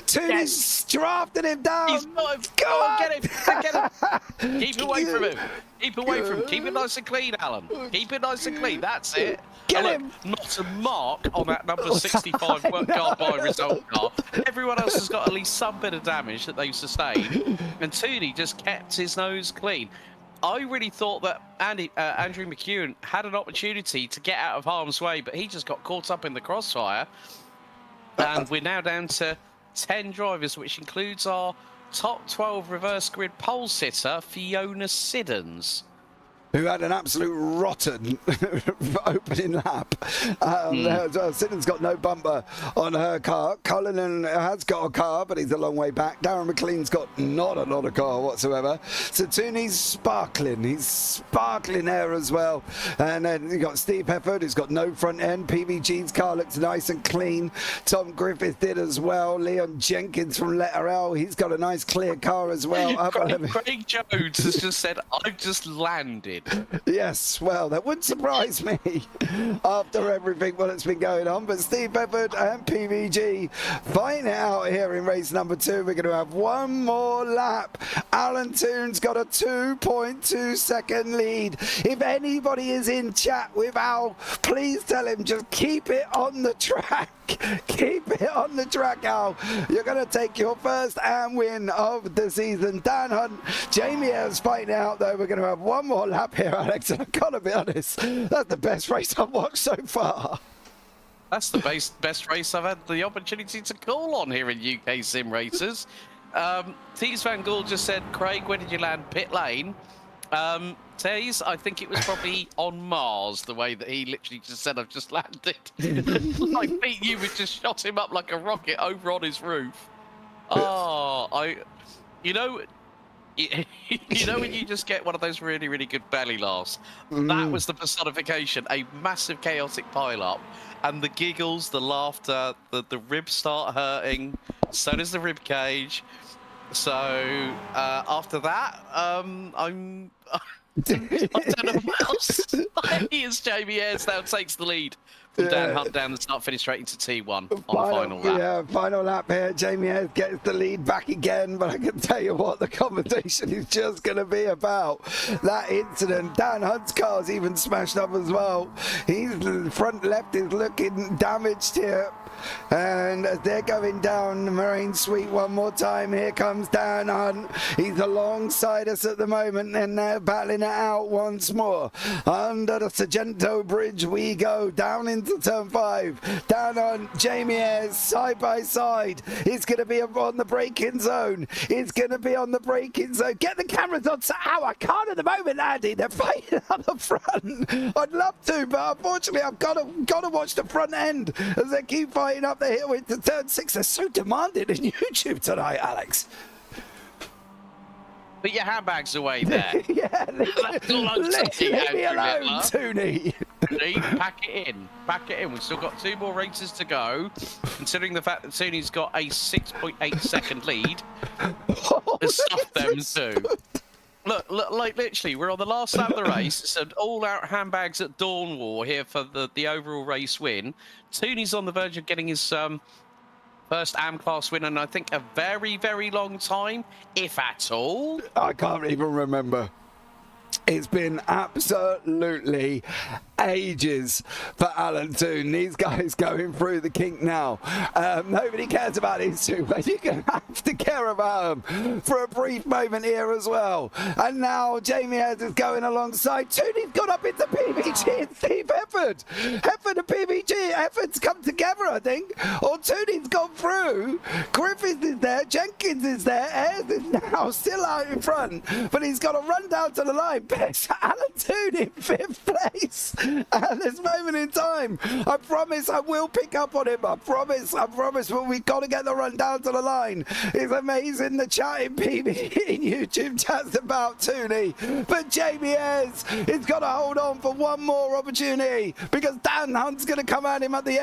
Toonie's drafted him down. He's not. Go on, get him. Keep away from him. Keep away from him. Keep it nice and clean, Alan. Keep it nice and clean. That's it. Get him. Not a mark on that number 65 work car by result car. Everyone else has got at least some bit of damage that they've sustained. And Toonie just kept his nose clean. I really thought that Andrew McEwen had an opportunity to get out of harm's way, but he just got caught up in the crossfire. And we're now down to 10 drivers, which includes our top 12 reverse grid pole sitter, Fiona Siddons, who had an absolute rotten opening lap. Siddons got no bumper on her car. Cullinan has got a car, but he's a long way back. Darren McLean's got not a lot of car whatsoever. So Toonie's sparkling. He's sparkling there as well. And then you got Steve Hefford, who's got no front end. PVG's car looks nice and clean. Tom Griffith did as well. Leon Jenkins from Letter L, he's got a nice clear car as well. Craig Jones has just said, I've just landed. Yes, well, that wouldn't surprise me after everything that's been going on. But Steve Bedford and PVG fighting it out here in race number 2. We're going to have one more lap. Alan Toon's got a 2.2 second lead. If anybody is in chat with Al, please tell him just keep it on the track. Keep it on the track, Al. You're going to take your first AM win of the season. Dan Hunt, Jamie Ayres fighting out, though. We're going to have one more lap here, Alex, and I've got to be honest, that's the best race I've watched so far. That's the best race I've had the opportunity to call on here in UK SimRacers. Tees Van Gaal just said, Craig, where did you land? Pit lane. Tees, I think it was probably on Mars, the way that he literally just said, I've just landed. Like Pete, you would just shot him up like a rocket over on his roof. Oh, you know when you just get one of those really, really good belly laughs? That was the personification, a massive chaotic pile-up. And the giggles, the laughter, the ribs start hurting, so does the rib cage. So after that, I don't know what else. Here's Jamie Ayres now takes the lead from Dan Hunt down the start, finish straight into T1 on the final lap. Yeah, final lap here. Jamie Ayres gets the lead back again, but I can tell you what, the conversation is just going to be about that incident. Dan Hunt's car's even smashed up as well. His front left is looking damaged here. And as they're going down the Marine Suite one more time, here comes Dan Hunt. He's alongside us at the moment, and they're battling it out once more. Under the Sargento Bridge we go, down into turn 5. Dan Hunt, Jamie Ayres, side by side. It's going to be on the braking zone. It's going to be on the braking zone. Get the cameras on. Ow, I can't at the moment, Andy. They're fighting on the front. I'd love to, but unfortunately I've got to watch the front end as they keep fighting up the hill into turn 6. They're so demanded in YouTube tonight, Alex. Put your handbags away there. Yeah, That's all I'm saying. leave me alone, Tooney. Pack it in. Pack it in. We've still got 2 more races to go. Considering the fact that Tooney's got a 6.8 second lead, there's stuff them too. Look, like literally, we're on the last lap of the race. It's an all-out handbags at dawn war here for the overall race win. Tooney's on the verge of getting his first AM class win in, I think, a very, very long time, if at all. I can't even remember. It's been absolutely ages for Alan Toon. These guys going through the kink now. Nobody cares about these two, but you're going to have to care about them for a brief moment here as well. And now Jamie Ayres is going alongside. Tooney's got up into PBG and Steve Hefford. Hefford and PBG. Hefford's come together, I think. Or Tooney's gone through. Griffiths is there. Jenkins is there. Ayres is now still out in front, but he's got to run down to the line. Best Alan Toon in 5th place at this moment in time. I promise I will pick up on him. I promise, but we've got to get the run down to the line. It's amazing the chat in PB in YouTube chats about Tooney, but Jamie Ayres has got to hold on for one more opportunity because Dan Hunt's going to come at him up the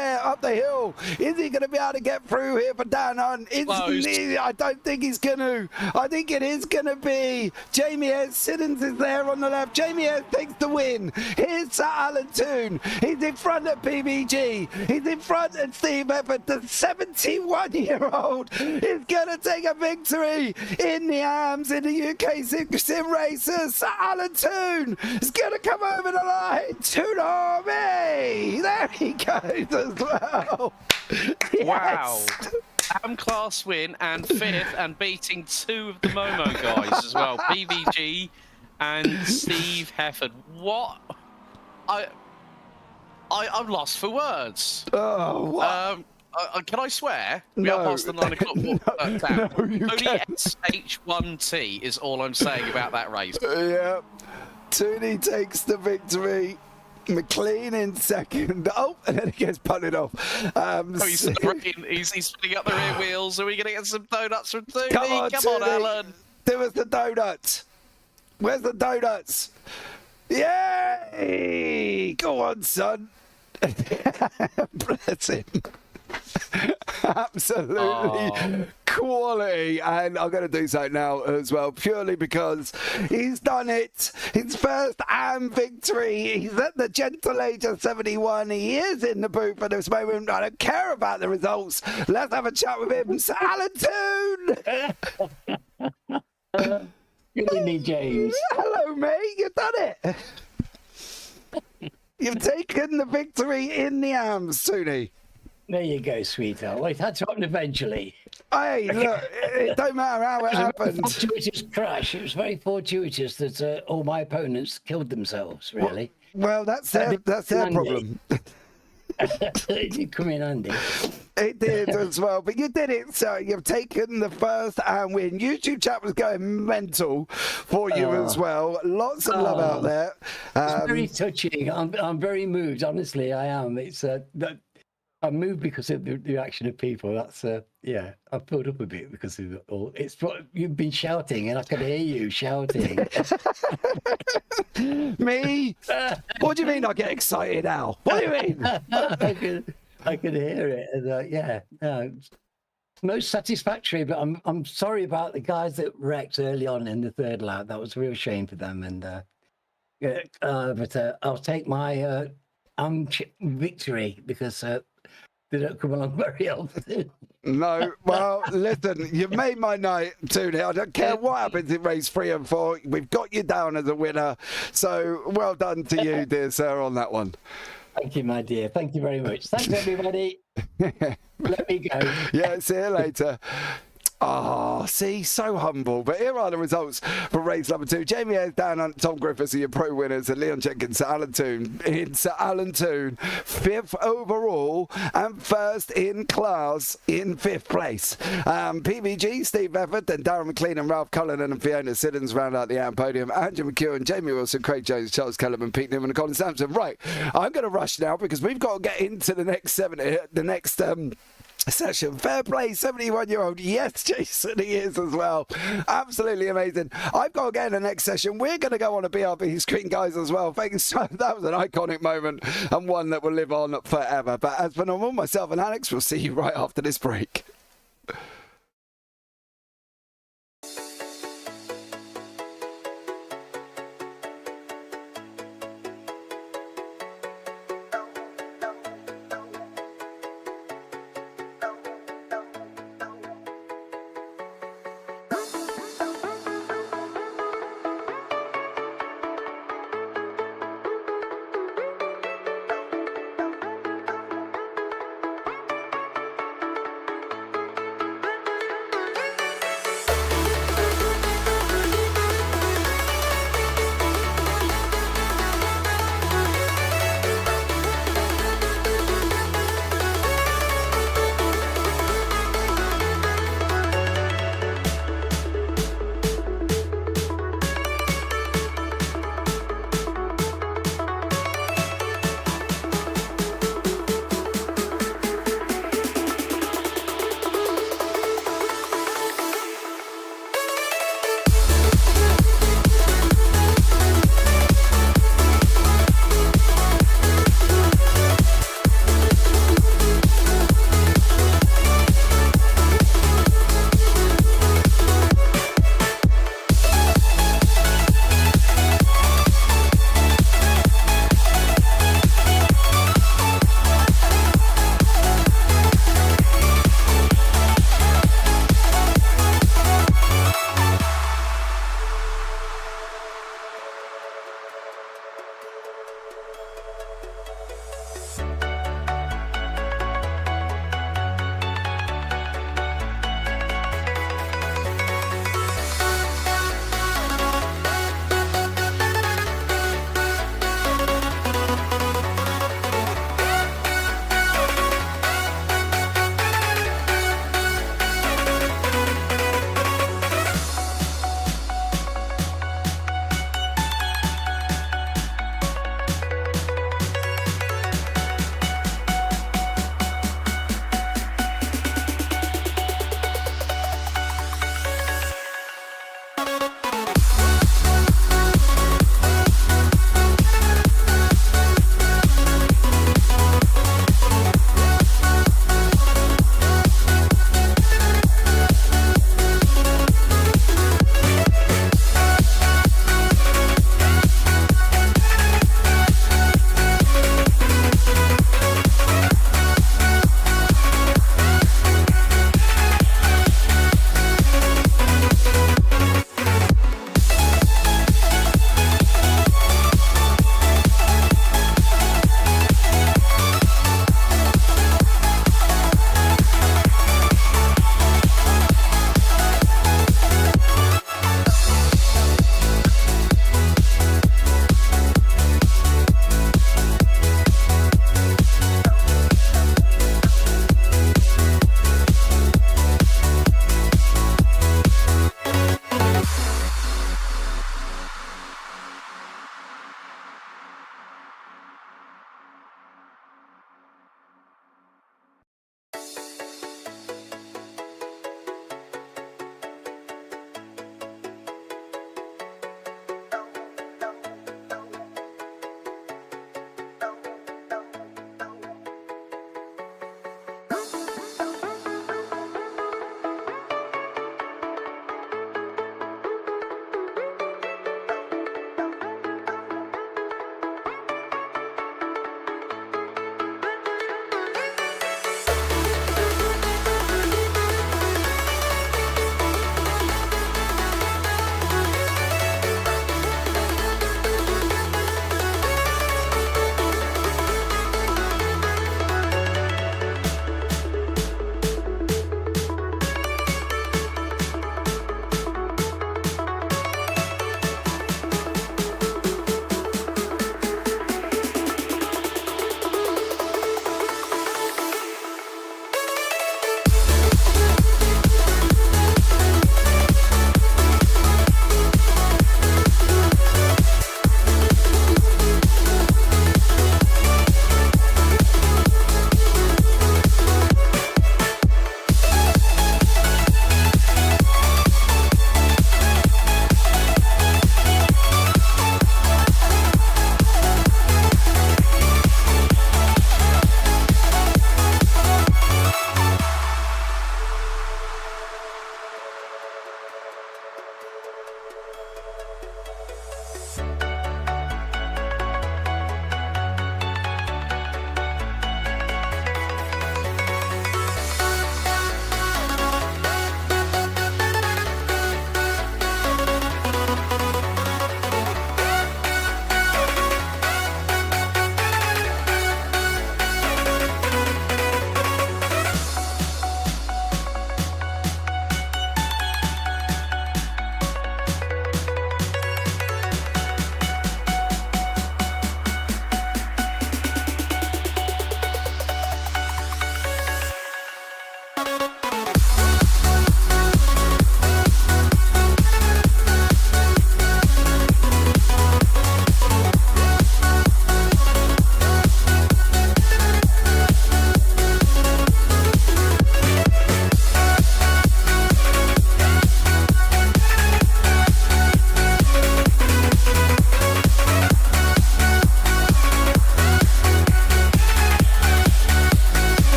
hill. Is he going to be able to get through here for Dan Hunt? I don't think he's going to. I think it is going to be Jamie Ayres. Siddons is there on the left. Jamie Ayres takes the win. Here's Sir Alan Toon. He's in front of PBG. He's in front of Steve Hefford. The 71-year-old is going to take a victory in the arms in the UK SimRacers. Sir Alan Toon is going to come over the line. Toon Army. There he goes as well. Yes. Wow. AM class win and 5th and beating 2 of the Momo guys as well. PVG and Steve Hefford. What? I'm lost for words. Oh, what? Can I swear? No. We are past the 9 o'clock down. No, you Only can't. SH1T is all I'm saying about that race. Yeah. Tooney takes the victory. McLean in 2nd. Oh, and then he gets punted off. He's spinning up the rear wheels. Are we going to get some donuts from Tooney? Come on, Tooney. Alan. Do us the donuts. Where's the donuts? Yay! Go on, son. Bless him. Absolutely quality, and I'm going to do so now as well, purely because he's done it. His first AM victory. He's at the gentle age of 71. He is in the booth at this moment. I don't care about the results. Let's have a chat with him. Sir Alan Toon. Good evening, James. Hello, mate. You've done it. You've taken the victory in the arms, Tooney. There you go, sweetheart. Well, it had to happen eventually. Hey, look, it don't matter how it happened. Fortuitous crash. It was very fortuitous that all my opponents killed themselves, really. Well, that's their problem. It did come in handy. It did as well, but you did it, so you've taken the first AM win. YouTube chat was going mental for you as well. Lots of love out there. It's very touching. I'm very moved, honestly, I am. It's I'm moved because of the reaction of people. That's yeah, I've filled up a bit because of it all. It's what you've been shouting, and I could hear you shouting. Me? What do you mean I get excited now? What do you mean? I could hear it. And, yeah, it's most satisfactory. But I'm sorry about the guys that wrecked early on in the 3rd lap. That was a real shame for them. And but I'll take my victory, because they don't come along very often. No, well, listen, you've made my night, Toonie. I don't care what happens in race 3 and 4. We've got you down as a winner. So well done to you, dear sir, on that one. Thank you, my dear. Thank you very much. Thanks, everybody. Let me go. Yeah, see you later. Oh, see, so humble. But here are the results for race number 2. Jamie Ayres down on Tom Griffiths are your pro winners, and Leon Jenkins, Sir Alan Toon, 5th overall and first in class in 5th place. PVG, Steve Efford, then Darren McLean and Ralph Cullinan and Fiona Siddons round out the AM podium. Andrew McEwen, Jamie Wilson, Craig Jones, Charles Kellerman, Pete Newman and Colin Sampson. Right, I'm going to rush now because we've got to get into the next session. Fair play, 71-year-old. Yes, Jason, he is as well. Absolutely amazing. I've got to get in the next session. We're going to go on a BRB screen, guys, as well. Thanks. That was an iconic moment and one that will live on forever. But as per normal, myself and Alex will see you right after this break.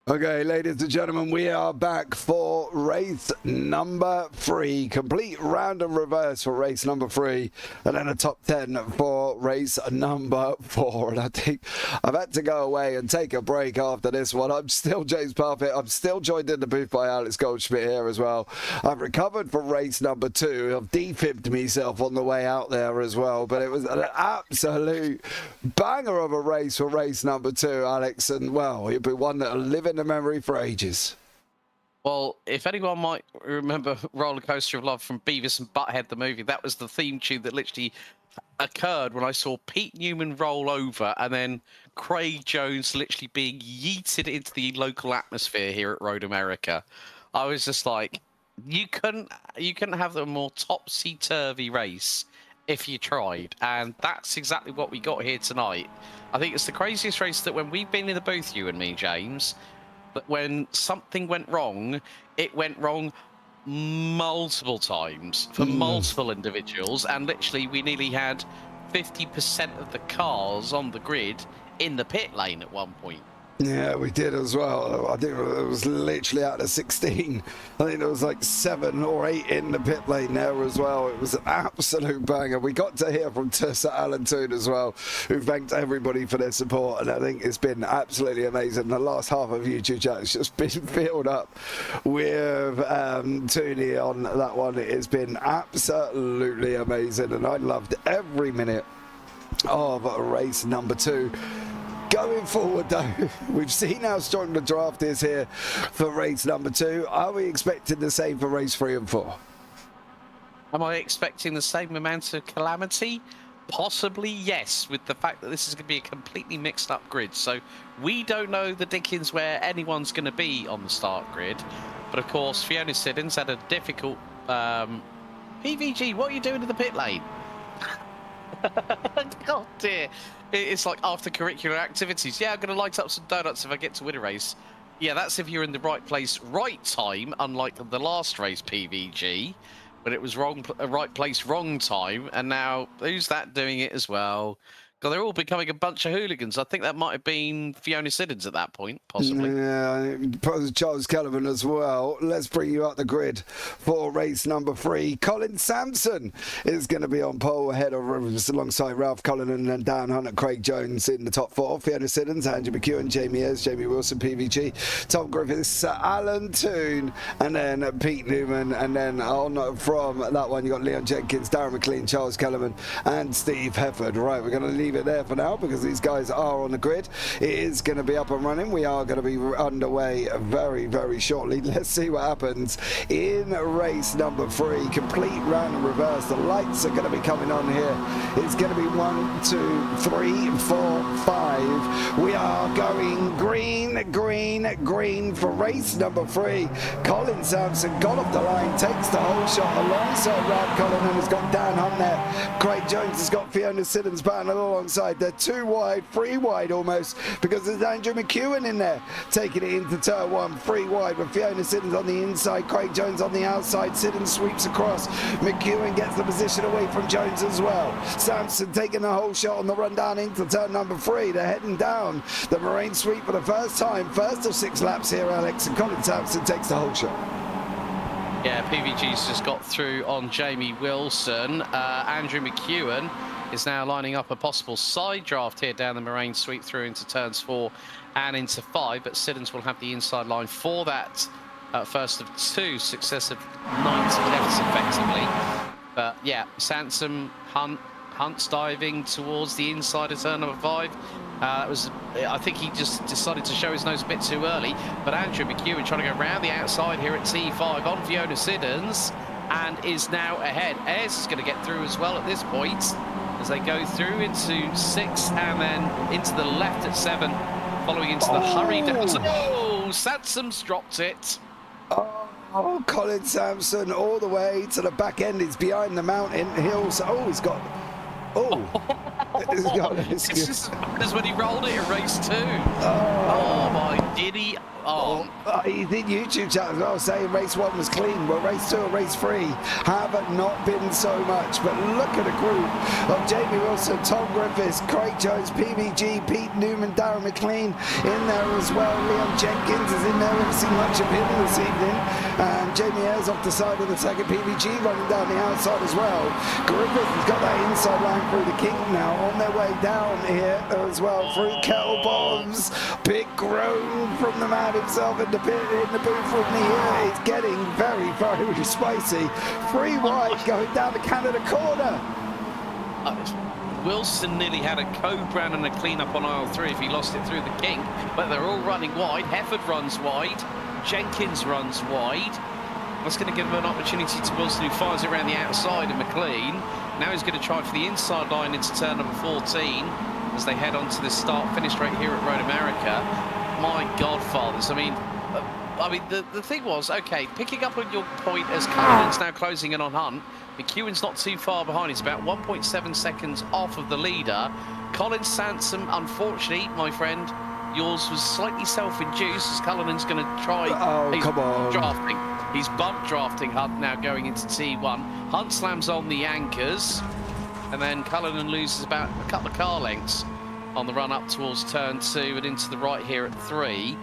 Okay, ladies and gentlemen, we are back for race number 3. Complete random reverse for race number 3, and then a top 10 for race number 4. And I think I've had to go away and take a break after this one. I'm still James Parfitt. I'm still joined in the booth by Alex Goldschmidt here as well. I've recovered from race number 2. I've defibbed myself on the way out there as well, but it was an absolute banger of a race for race number 2, Alex. And well, it'll be one that'll live in the memory for ages. Well, if anyone might remember Roller Coaster of Love from Beavis and Butthead, the movie, that was the theme tune that literally occurred when I saw Pete Newman roll over and then Craig Jones literally being yeeted into the local atmosphere here at Road America. I was just like, you couldn't have a more topsy-turvy race if you tried, and that's exactly what we got here tonight. I think it's the craziest race that when we've been in the booth, you and me, James, but when something went wrong, it went wrong multiple times for multiple individuals, and literally we nearly had 50% of the cars on the grid in the pit lane at one point. Yeah, we did as well. I think it was literally out of 16. I think there was like 7 or 8 in the pit lane there as well. It was an absolute banger. We got to hear from Sir Alan Toon as well, who thanked everybody for their support, and I think it's been absolutely amazing. The last half of YouTube chat has just been filled up with Tooney on that one. It's been absolutely amazing, and I loved every minute of race number 2. Going forward, though, we've seen how strong the draft is here for race number 2. Are we expecting the same for race 3 and 4? Am I expecting the same amount of calamity? Possibly, yes, with the fact that this is going to be a completely mixed up grid. So we don't know the dickens where anyone's going to be on the start grid. But of course, Fiona Siddons had a difficult... PVG, what are you doing in the pit lane? God dear. It's like after curricular activities. Yeah, I'm going to light up some donuts if I get to win a race. Yeah, that's if you're in the right place, right time, unlike the last race, PVG, when it was right place, wrong time. And now, who's that doing it as well? God, they're all becoming a bunch of hooligans. I think that might have been Fiona Siddons at that point, possibly. Yeah, Charles Kellerman as well. Let's bring you up the grid for race number 3. Colin Sampson is going to be on pole ahead of alongside Ralph Cullinan and Dan Hunt and Craig Jones in the top 4. Fiona Siddons, Andrew McEwen, Jamie Ayres, Jamie Wilson, PVG, Tom Griffiths, Alan Toon, and then Pete Newman. And then on from that one, you got Leon Jenkins, Darren McLean, Charles Kellerman, and Steve Hefford. Right, we're going to leave it there for now because these guys are on the grid. It is going to be up and running. We are going to be underway very, very shortly. Let's see what happens in race number 3. Complete random reverse. The lights are going to be coming on here. It's going to be 1, 2, 3, 4, 5. We are going green, green, green for race number 3. Colin Sampson got off the line, takes the whole shot alongside Ralph Cullinan, has got Dan Hunt there. Craig Jones has got Fiona Siddons battling alongside. They're 2 wide, 3 wide almost, because there's Andrew McEwen in there, taking it into turn 1, 3 wide with Fiona Siddons on the inside, Craig Jones on the outside. Siddons sweeps across. McEwen gets the position away from Jones as well. Sampson taking the whole shot on the run down into turn number 3. They're heading down the Marine Sweep for the first time. First of 6 laps here, Alex, and Colin Sampson takes the whole shot. Yeah, PVG's just got through on Jamie Wilson. Andrew McEwen is now lining up a possible side draft here down the Moraine Sweep through into turns 4 and into 5, but Siddons will have the inside line for that first of 2 successive 90 lefts effectively. But yeah, Sansom, Hunt's diving towards the inside of turn number 5. That was, I think he just decided to show his nose a bit too early, but Andrew McEwen trying to go round the outside here at T5 on Fiona Siddons and is now ahead. Ayres is going to get through as well at this point as they go through into 6 and then into the left at 7, following into the hurry down. Oh, Sansom's dropped it. Oh, Colin Sampson all the way to the back end. He's behind the mountain hills. Oh, he's got... Oh. It's just as when he rolled it in race 2. Oh my giddy. Oh, He did YouTube chat as well saying race 1 was clean. Well, race 2 and race 3 have not been so much. But look at a group of Jamie Wilson, Tom Griffiths, Craig Jones, PBG, Pete Newman, Darren McLean in there as well. Leon Jenkins is in there. We haven't seen much of him this evening. And Jamie Ayres off the side of the second. PBG running down the outside as well. Griffiths has got that inside line through the kink now. On their way down here as well through Kettle Bombs. Big groan from the man himself in the booth from me here. It's getting very, very spicy. 3 wide going down the Canada corner. Wilson nearly had a co-brand and a clean-up on aisle 3 if he lost it through the kink, but they're all running wide. Hefford runs wide. Jenkins runs wide. That's going to give him an opportunity to Wilson, who fires it around the outside of McLean. Now he's going to try for the inside line into turn number 14 as they head on to this start-finish right here at Road America. My Godfathers, I mean, the thing was, okay, picking up on your point as Cullinan's now closing in on Hunt, McEwen's not too far behind. He's about 1.7 seconds off of the leader. Colin Sansom, unfortunately, my friend, yours was slightly self-induced as Cullinan's going to try. Oh, come on. Drafting. He's bump drafting Hunt now going into T1. Hunt slams on the anchors, and then Cullinan loses about a couple of car lengths on the run up towards turn 2 and into the right here at 3.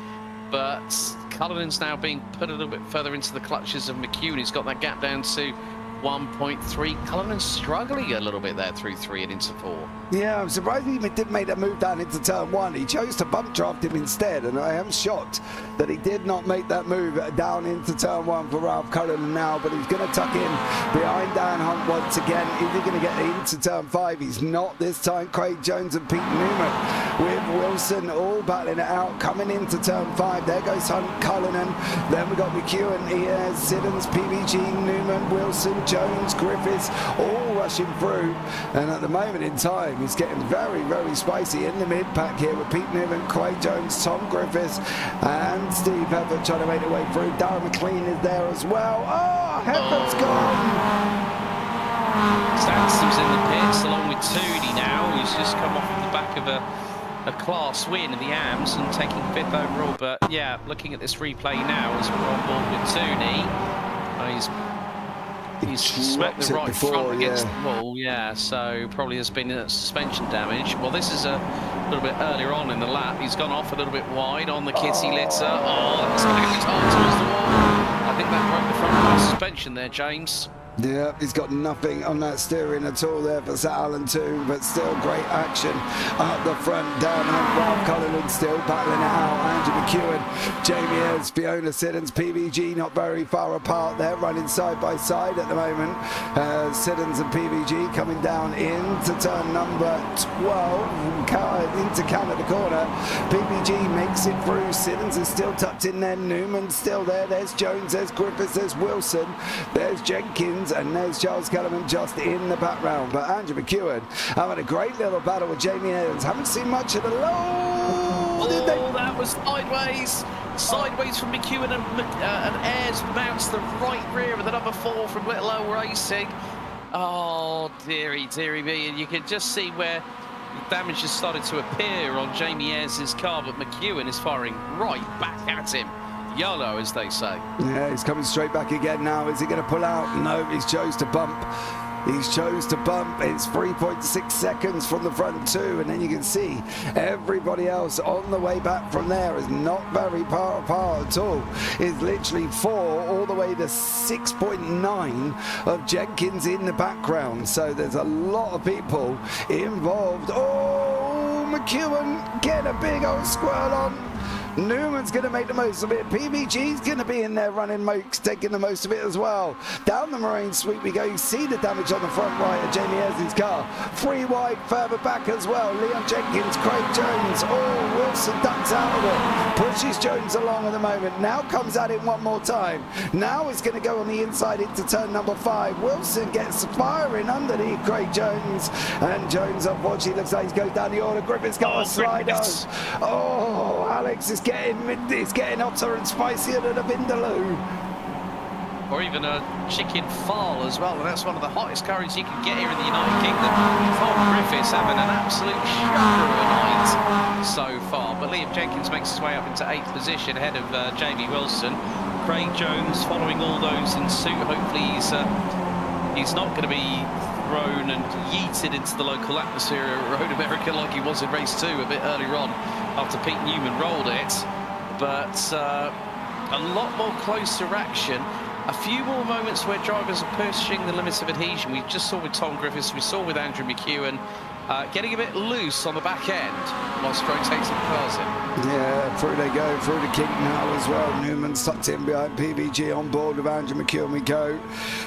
But Cullinan's now being put a little bit further into the clutches of McEwen. He's got that gap down to 1.3. Cullinan's struggling a little bit there through 3 and into 4. Yeah, I'm surprised he didn't make that move down into turn 1. He chose to bump draft him instead, and I am shocked that he did not make that move down into turn 1 for Ralph Cullinan now, but he's going to tuck in behind Dan Hunt once again. Is he going to get into turn 5? He's not this time. Craig Jones and Pete Newman with Wilson all battling it out, coming into turn 5. There goes Hunt, Cullinan. Then we got McEwen here, Siddons, PBG, Newman, Wilson, Jones, Griffiths, all rushing through. And at the moment in time, it's getting very, very spicy in the mid-pack here with Pete Newman, Craig Jones, Tom Griffiths, and Steve Hefford trying to make their way through. Darren McLean is there as well. Oh, Hefford's gone! Sansom's in the pits along with Tooney now, who's just come off the back of a class win in the AMS and taking 5th overall. But yeah, looking at this replay now as we're on board with Tooney, he's smacked the right front against the wall, yeah, so probably has been suspension damage. Well, this is a little bit earlier on in the lap. He's gone off a little bit wide on the Kitty litter. Oh, that's going to get hard towards the wall. I think that broke the front of the suspension there, James. Yeah, he's got nothing on that steering at all there for Sir Alan too, but still great action up the front. Down and Ralph Cullinan still battling it out. Andrew McEwen, Jamie Ayres, Fiona Siddons, PBG not very far apart. They're running side by side at the moment. Siddons and PBG coming down into turn number 12 into Canada corner. PBG makes it through. Siddons is still tucked in there. Newman's still there. There's Jones, there's Griffiths, there's Wilson, there's Jenkins, and there's Charles Kellerman just in the background. But Andrew McEwen having a great little battle with Jamie Ayres. Haven't seen much of the low. That was sideways. Sideways from McEwen, and Ayres mounts the right rear of the number 4 from Little O Racing. Oh, dearie me. And you can just see where the damage has started to appear on Jamie Ayres' car, but McEwen is firing right back at him. YOLO, as they say. Yeah, he's coming straight back again now. Is he going to pull out? No, he's chose to bump. He's chose to bump. It's 3.6 seconds from the front 2, and then you can see everybody else on the way back from there is not very far apart at all. It's literally 4 all the way to 6.9 of Jenkins in the background. So there's a lot of people involved. Oh, McEwen getting a big old squirrel on. Newman's going to make the most of it. PBG's going to be in there running mokes, taking the most of it as well. Down the Marine sweep we go. You see the damage on the front right of Jamie Ayres' car. 3 wide further back as well. Leon Jenkins, Craig Jones. Oh, Wilson ducks out of it. Pushes Jones along at the moment. Now comes at it one more time. Now it's going to go on the inside into turn number 5. Wilson gets firing underneath Craig Jones. And Jones, unfortunately, looks like he's going down the order. Griffith's got a slider. Oh, Alex is getting hotter and spicier than a vindaloo. Or even a chicken fowl as well, and that's one of the hottest curries you can get here in the United Kingdom. Tom Griffiths having an absolute shocker of a night so far, but Liam Jenkins makes his way up into 8th position ahead of Jamie Wilson. Craig Jones following all those in suit. Hopefully he's not going to be thrown and yeeted into the local atmosphere at Road America like he was in race 2 a bit earlier on after Pete Newman rolled it. But a lot more closer action. A few more moments where drivers are pushing the limits of adhesion. We just saw with Tom Griffiths, we saw with Andrew McEwen, getting a bit loose on the back end whilst rotating the cars in. Yeah, through they go, through the kink now as well. Newman's tucked in behind PVG on board with Andrew McEwen. We go.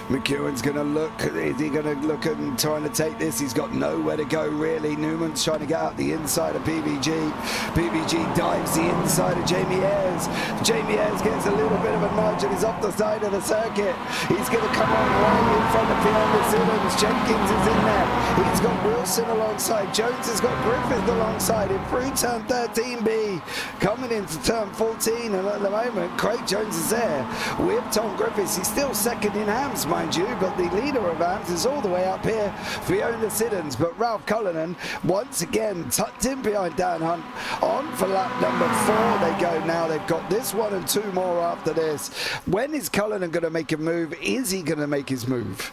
McEwen's going to look. Is he going to look and trying to take this? He's got nowhere to go, really. Newman's trying to get out the inside of PVG. PVG dives the inside of Jamie Ayres. Jamie Ayres gets a little bit of a nudge and he's off the side of the circuit. He's going to come on right in front of Fiona Simmons. Jenkins is in there. He's got Wilson alongside. Jones has got Griffith alongside him through turn 13B. Coming into turn 14, and at the moment Craig Jones is there with Tom Griffiths. He's still second in Hams, mind you, but the leader of Hams is all the way up here, Fiona Siddons. But Ralph Cullinan once again tucked in behind Dan Hunt on for lap number 4. They go now. They've got this one and 2 more after this. When is Cullinan going to make a move? Is he going to make his move?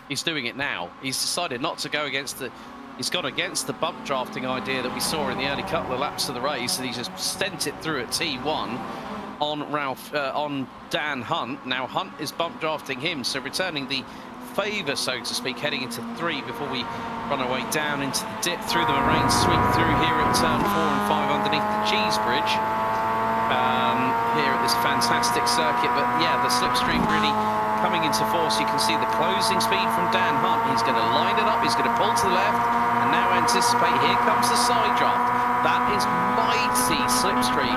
He's doing it now. He's decided not to go against the... He's gone against the bump drafting idea that we saw in the early couple of laps of the race, and he just stent it through at T1 on Dan Hunt. Now Hunt is bump drafting him, so returning the favour, so to speak, heading into 3 before we run our way down into the dip through the Moraine sweep through here at turn 4 and 5 underneath the Cheese Bridge here at this fantastic circuit. But yeah, the slipstream really coming into force. You can see the closing speed from Dan Hunt. He's going to line it up, he's going to pull to the left, and now anticipate, here comes the side draft. That is mighty slipstream.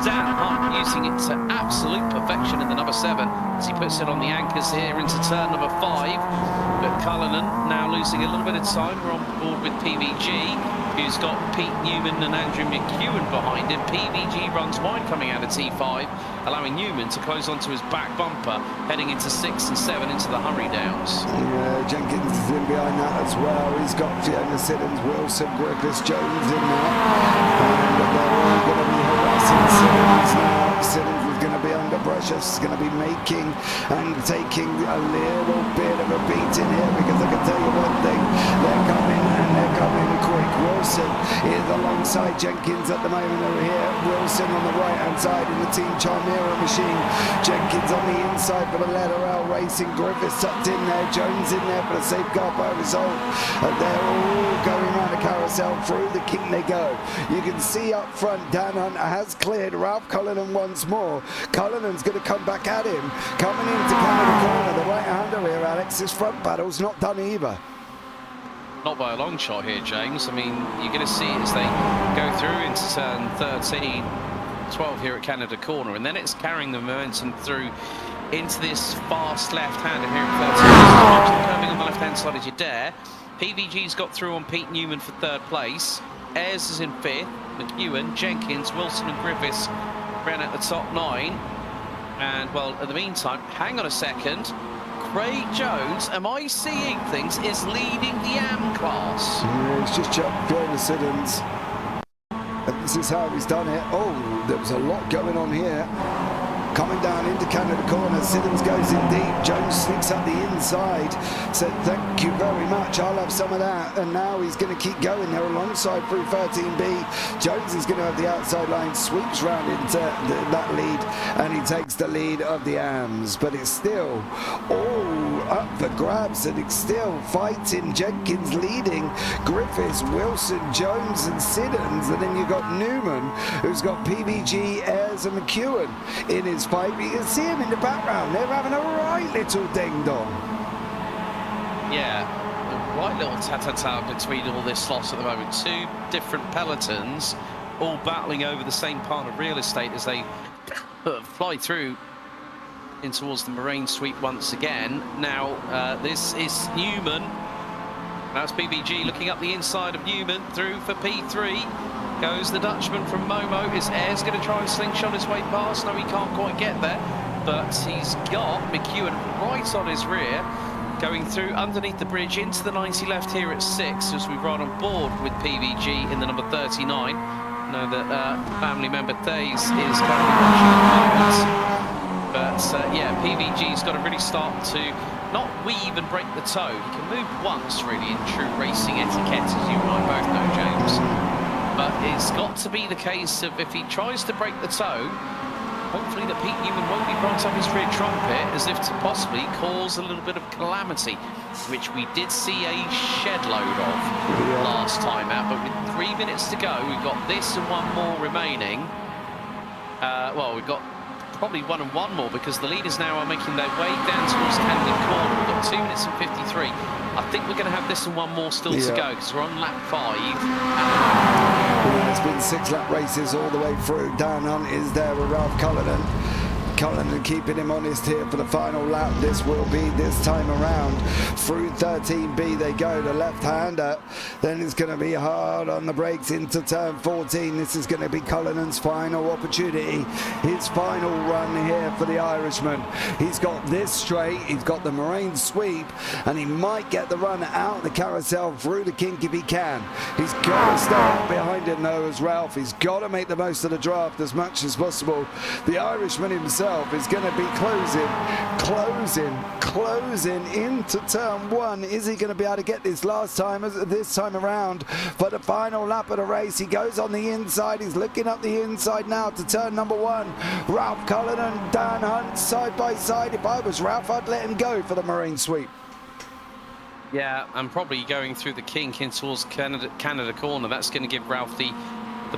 Dan Hunt using it to absolute perfection in the number 7 as he puts it on the anchors here into turn number 5. But Cullinan now losing a little bit of time. We're on board with PVG, who's got Pete Newman and Andrew McEwen behind him. PVG runs wide coming out of T5, allowing Newman to close onto his back bumper, heading into 6 and 7 into the hurry downs. Yeah, Jenkins is in behind that as well. He's got Fiona Siddons, Wilson, Griffiths, Jones in there. And they're all going to be harassing Siddons now. Siddons is going to be under pressure. She's going to be making and taking a little bit of a beating here, because I can tell you one thing, they're coming and they're coming quick. Wilson is alongside Jenkins at the moment over here. Wilson on the right hand side in the Team Chimera machine. Jenkins on the inside for the letter L Racing. Griffiths tucked in there. Jones in there for the safeguard by result. And they're all going around the carousel. Through the kink they go. You can see up front Dan Hunt has cleared Ralph Cullinan once more. Cullinan's going to come back at him. Coming into Canada corner. The right hander here, Alex. His front battle's not done either. Not by a long shot here, James. I mean, you're going to see it as they go through into turn 13, 12 here at Canada corner, and then it's carrying the momentum through into this fast left-hander here at 13. Curving on the left-hand side as you dare. PVG's got through on Pete Newman for 3rd place. Ayres is in 5th. McEwen, Jenkins, Wilson and Griffiths ran at the top 9. And, well, in the meantime, hang on a second. Craig Jones, am I seeing things, is leading the AM class. Yeah, he's just chucked Fiona Siddons. And this is how he's done it. Oh, there was a lot going on here. Coming down into Canada corner, Siddons goes in deep. Jones sneaks up the inside. Said, thank you very much, I'll have some of that. And now he's going to keep going there alongside through 13B. Jones is going to have the outside line, sweeps round into that lead, and he takes the lead of the AMs. But it's still all up for grabs, and it's still fighting. Jenkins leading, Griffiths, Wilson, Jones and Siddons. And then you've got Newman, who's got PVG, Ayres and McEwen in his pipe. You can see him in the background. They're having a right little ding-dong. Yeah, a right little ta-ta-ta between all this slot at the moment. 2 different pelotons all battling over the same part of real estate as they fly through in towards the Moraine sweep once again. Now, this is Newman. That's PVG looking up the inside of Newman through for P3. Goes the Dutchman from Momo. Is Ayres going to try and slingshot his way past? No, he can't quite get there. But he's got McEwen right on his rear. Going through underneath the bridge into the 90 left here at 6 as we ride on board with PVG in the number 39. know that family member Days is currently watching at the moment. But yeah, PVG's got to really start to not weave and break the toe. He can move once, really, in true racing etiquette, as you and I both know, James. But it's got to be the case of if he tries to break the toe, hopefully that Pete Newman won't be brought up his rear trumpet as if to possibly cause a little bit of calamity, which we did see a shed load of last time out. But with 3 minutes to go, we've got this and one more remaining. Well, we've got probably one and one more because the leaders now are making their way down towards Camden Corner. We've got 2 minutes and 53. I think we're going to have this and one more still to go because we're on lap 5. It's been 6-lap races all the way through. Dan Hunt is there with Ralph Cullinan. Cullinan keeping him honest here for the final lap. This will be this time around. Through 13B they go, the left-hander. Then it's going to be hard on the brakes into turn 14. This is going to be Cullinan's final opportunity. His final run here for the Irishman. He's got this straight, he's got the Moraine sweep, and he might get the run out of the carousel through the kink if he can. He's got to stay up behind him though as Ralph. He's got to make the most of the draft as much as possible. The Irishman himself is going to be closing into turn 1. Is he going to be able to get this this time around for the final lap of the race? He goes on the inside. He's looking up the inside now to turn number 1. Ralph Cullinan, Dan Hunt side by side. If I was Ralph, I'd let him go for the Marine sweep. Yeah, and probably going through the kink in towards Canada Corner. That's going to give Ralph the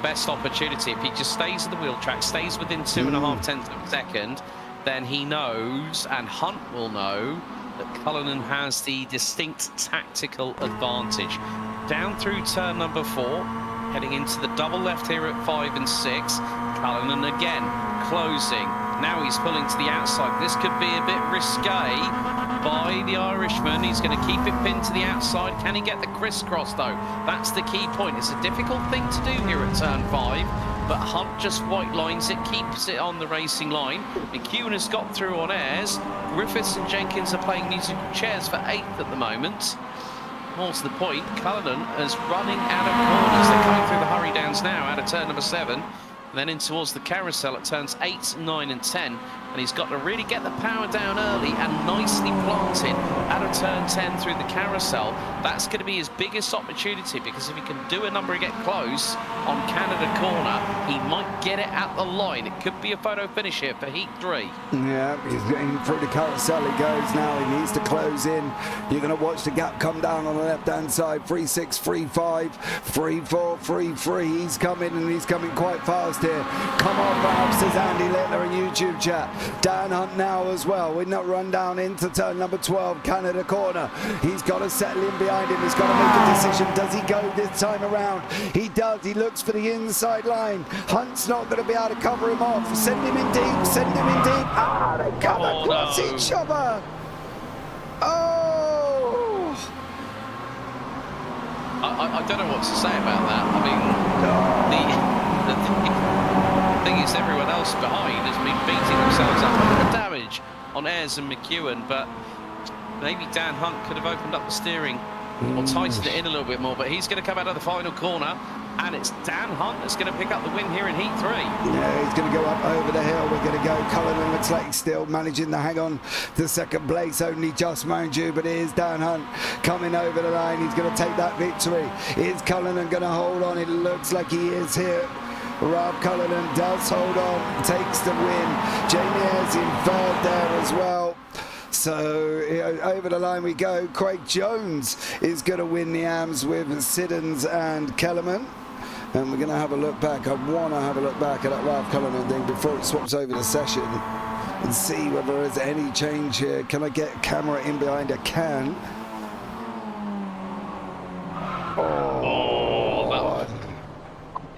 best opportunity. If he just stays at the wheel track, stays within 2.5 tenths of a second, then he knows, and Hunt will know, that Cullinan has the distinct tactical advantage. Down through turn number 4, heading into the double left here at 5 and 6. Cullinan again closing. Now he's pulling to the outside. This could be a bit risque by the Irishman. He's going to keep it pinned to the outside. Can he get the crisscross though? That's the key point. It's a difficult thing to do here at turn 5, but Hunt just white lines it, keeps it on the racing line. McEwen has got through on airs. Griffiths and Jenkins are playing musical chairs for 8th at the moment. More to the point, Cullinan is running out of corners. They're coming through the hurry downs now out of turn number 7. And then in towards the carousel at turns 8, 9 and 10. And he's got to really get the power down early and nicely planted out of turn 10 through the carousel. That's going to be his biggest opportunity, because if he can do a number and get close on Canada Corner, he might get it at the line. It could be a photo finish here for Heat 3. Yeah, he's getting through the carousel. He goes now. He needs to close in. You're going to watch the gap come down on the left-hand side. 3.6, 3.5, 3.4, 3.3. He's coming, and he's coming quite fast here. Come on, Ralph, says Andy Littler in YouTube chat. Dan Hunt now as well. We're not run down into turn number 12, Canada Corner. He's got to settle in behind him. He's got to make a decision. Does he go this time around? He does. He looks for the inside line. Hunt's not going to be able to cover him off. Send him in deep. Send him in deep. Ah, they come across each other. Oh! I don't know what to say about that. I mean, the thing is, everyone else behind has been beating themselves up for the damage on Ayres and McEwen, but maybe Dan Hunt could have opened up the steering or tightened it in a little bit more, but he's going to come out of the final corner, and it's Dan Hunt that's going to pick up the win here in Heat 3. Yeah, he's going to go up over the hill. We're going to go. Cullinan looks like he's still managing to hang on to second place, only just, mind you, but here's Dan Hunt coming over the line. He's going to take that victory. Is Cullinan going to hold on? It looks like he is here. Ralph Cullinan does hold on, takes the win. Jamie Ayres in third there as well. So over the line we go. Craig Jones is going to win the AMS with Siddons and Kellerman. And we're going to have a look back. I want to have a look back at that Ralph Cullinan thing before it swaps over the session and see whether there's any change here. Can I get a camera in behind? I can.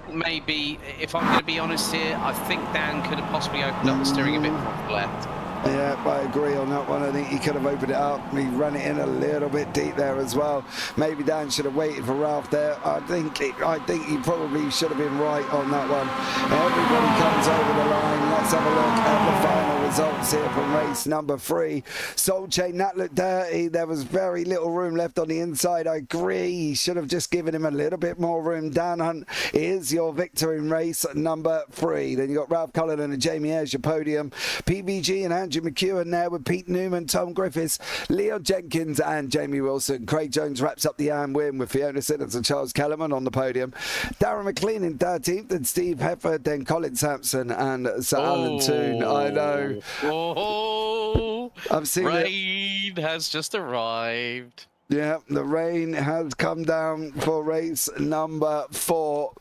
Maybe, if I'm going to be honest here, I think Dan could have possibly opened up the steering a bit from the left. Yeah, I agree on that one. I think he could have opened it up. He ran it in a little bit deep there as well. Maybe Dan should have waited for Ralph there. I think he probably should have been right on that one. Everybody comes over the line. Let's have a look at the final results here from race number 3. Soul Chain, that looked dirty. There was very little room left on the inside. I agree. He should have just given him a little bit more room. Dan Hunt is your victor in race number 3. Then you got Ralph Cullen and Jamie Ayres, your podium. PBG and Andrew McEwen there with Pete Newman, Tom Griffiths, Leon Jenkins and Jamie Wilson. Craig Jones wraps up the AM win with Fiona Siddons and Charles Kellerman on the podium. Darren McLean in 13th, then Steve Hefford, then Colin Sampson and Sir Alan Toon. I know. Oh, I've seen rain has just arrived. Yeah, the rain has come down for race number 4.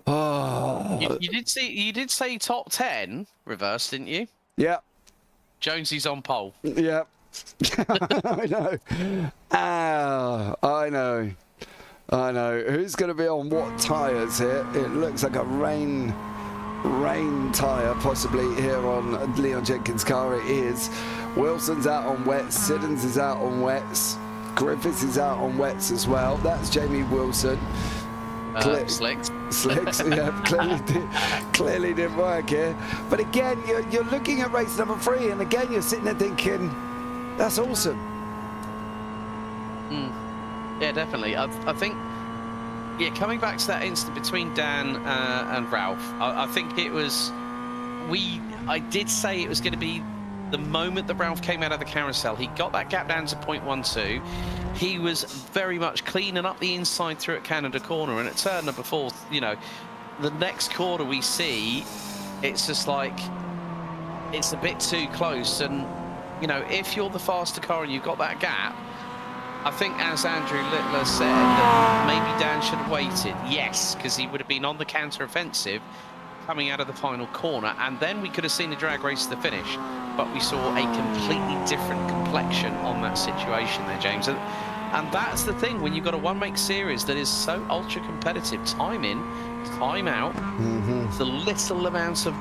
Oh. You did say top 10 reverse, didn't you? Yeah. Jonesy's on pole. Yeah. I know. I know. I know. Who's going to be on what tyres here? It looks like a rain tyre possibly here on Leon Jenkins' car. It is. Wilson's out on wets. Siddons is out on wets. Griffiths is out on wets as well. That's Jamie Wilson. Slicks. Yeah, clearly didn't work here. But again, you're looking at race number 3, and again, you're sitting there thinking, that's awesome. Yeah, definitely. I think, yeah, coming back to that instant between Dan and Ralph, I think it was, I did say it was going to be the moment that Ralph came out of the carousel. He got that gap down to 0.12. He was very much cleaning up the inside through at Canada Corner, and at turn number 4, you know, the next corner we see, it's just like, it's a bit too close. And, you know, if you're the faster car and you've got that gap, I think, as Andrew Littler said, that maybe Dan should have waited. Yes, because he would have been on the counter-offensive coming out of the final corner, and then we could have seen the drag race to the finish. But we saw a completely different complexion on that situation there, James. And that's the thing, when you've got a one-make series that is so ultra-competitive, time in, time out, the little amount of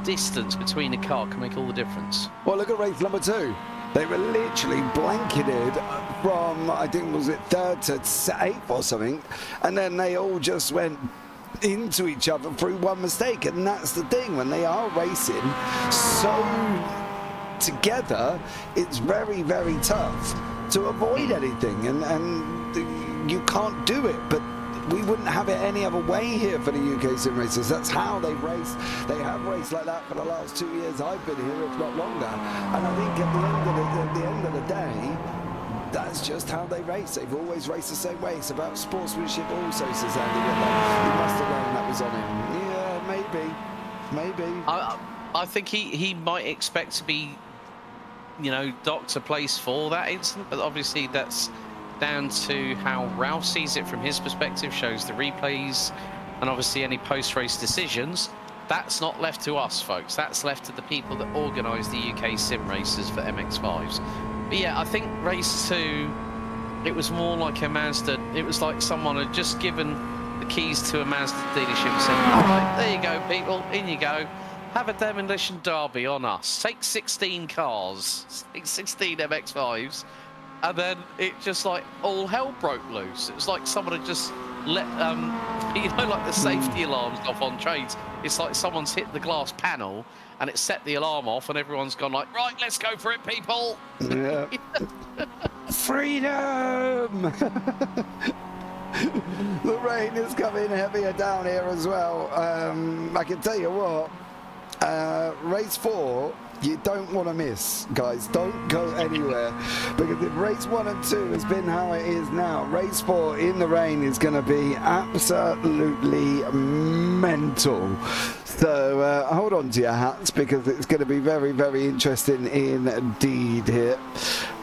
distance between a car can make all the difference. Well, look at race number 2. They were literally blanketed from, I think, was it 3rd to 8th or something, and then they all just went into each other through one mistake. And that's the thing, when they are racing so together, it's very, very tough to avoid anything, and you can't do it. But we wouldn't have it any other way here for the UK SimRacers. That's how they race. They have raced like that for the last 2 years I've been here, if not longer. And I think at the end of the day, that's just how they race. They've always raced the same way. It's about sportsmanship also, says Andy Whitlock. He must have known that was on him. Yeah, maybe. I think he might expect to be, you know, docked a place for that incident, but obviously that's down to how Ralph sees it from his perspective, shows the replays, and obviously any post-race decisions. That's not left to us, folks. That's left to the people that organise the UK SimRacers for MX5s. But yeah, I think race 2, it was more like a Mazda. It was like someone had just given the keys to a Mazda dealership and said, all right, there you go, people, in you go. Have a demolition derby on us. Take 16 cars, 16 MX5s, and then it just like all hell broke loose. It was like someone had just let, you know, like the safety alarms off on trains. It's like someone's hit the glass panel and it set the alarm off, and everyone's gone like, right, let's go for it, people. Yeah. Freedom! The rain is coming heavier down here as well. I can tell you what, race 4, you don't want to miss, guys. Don't go anywhere, because if race 1 and 2 has been how it is now, race 4 in the rain is going to be absolutely mental. So hold on to your hats, because it's going to be very, very interesting indeed here,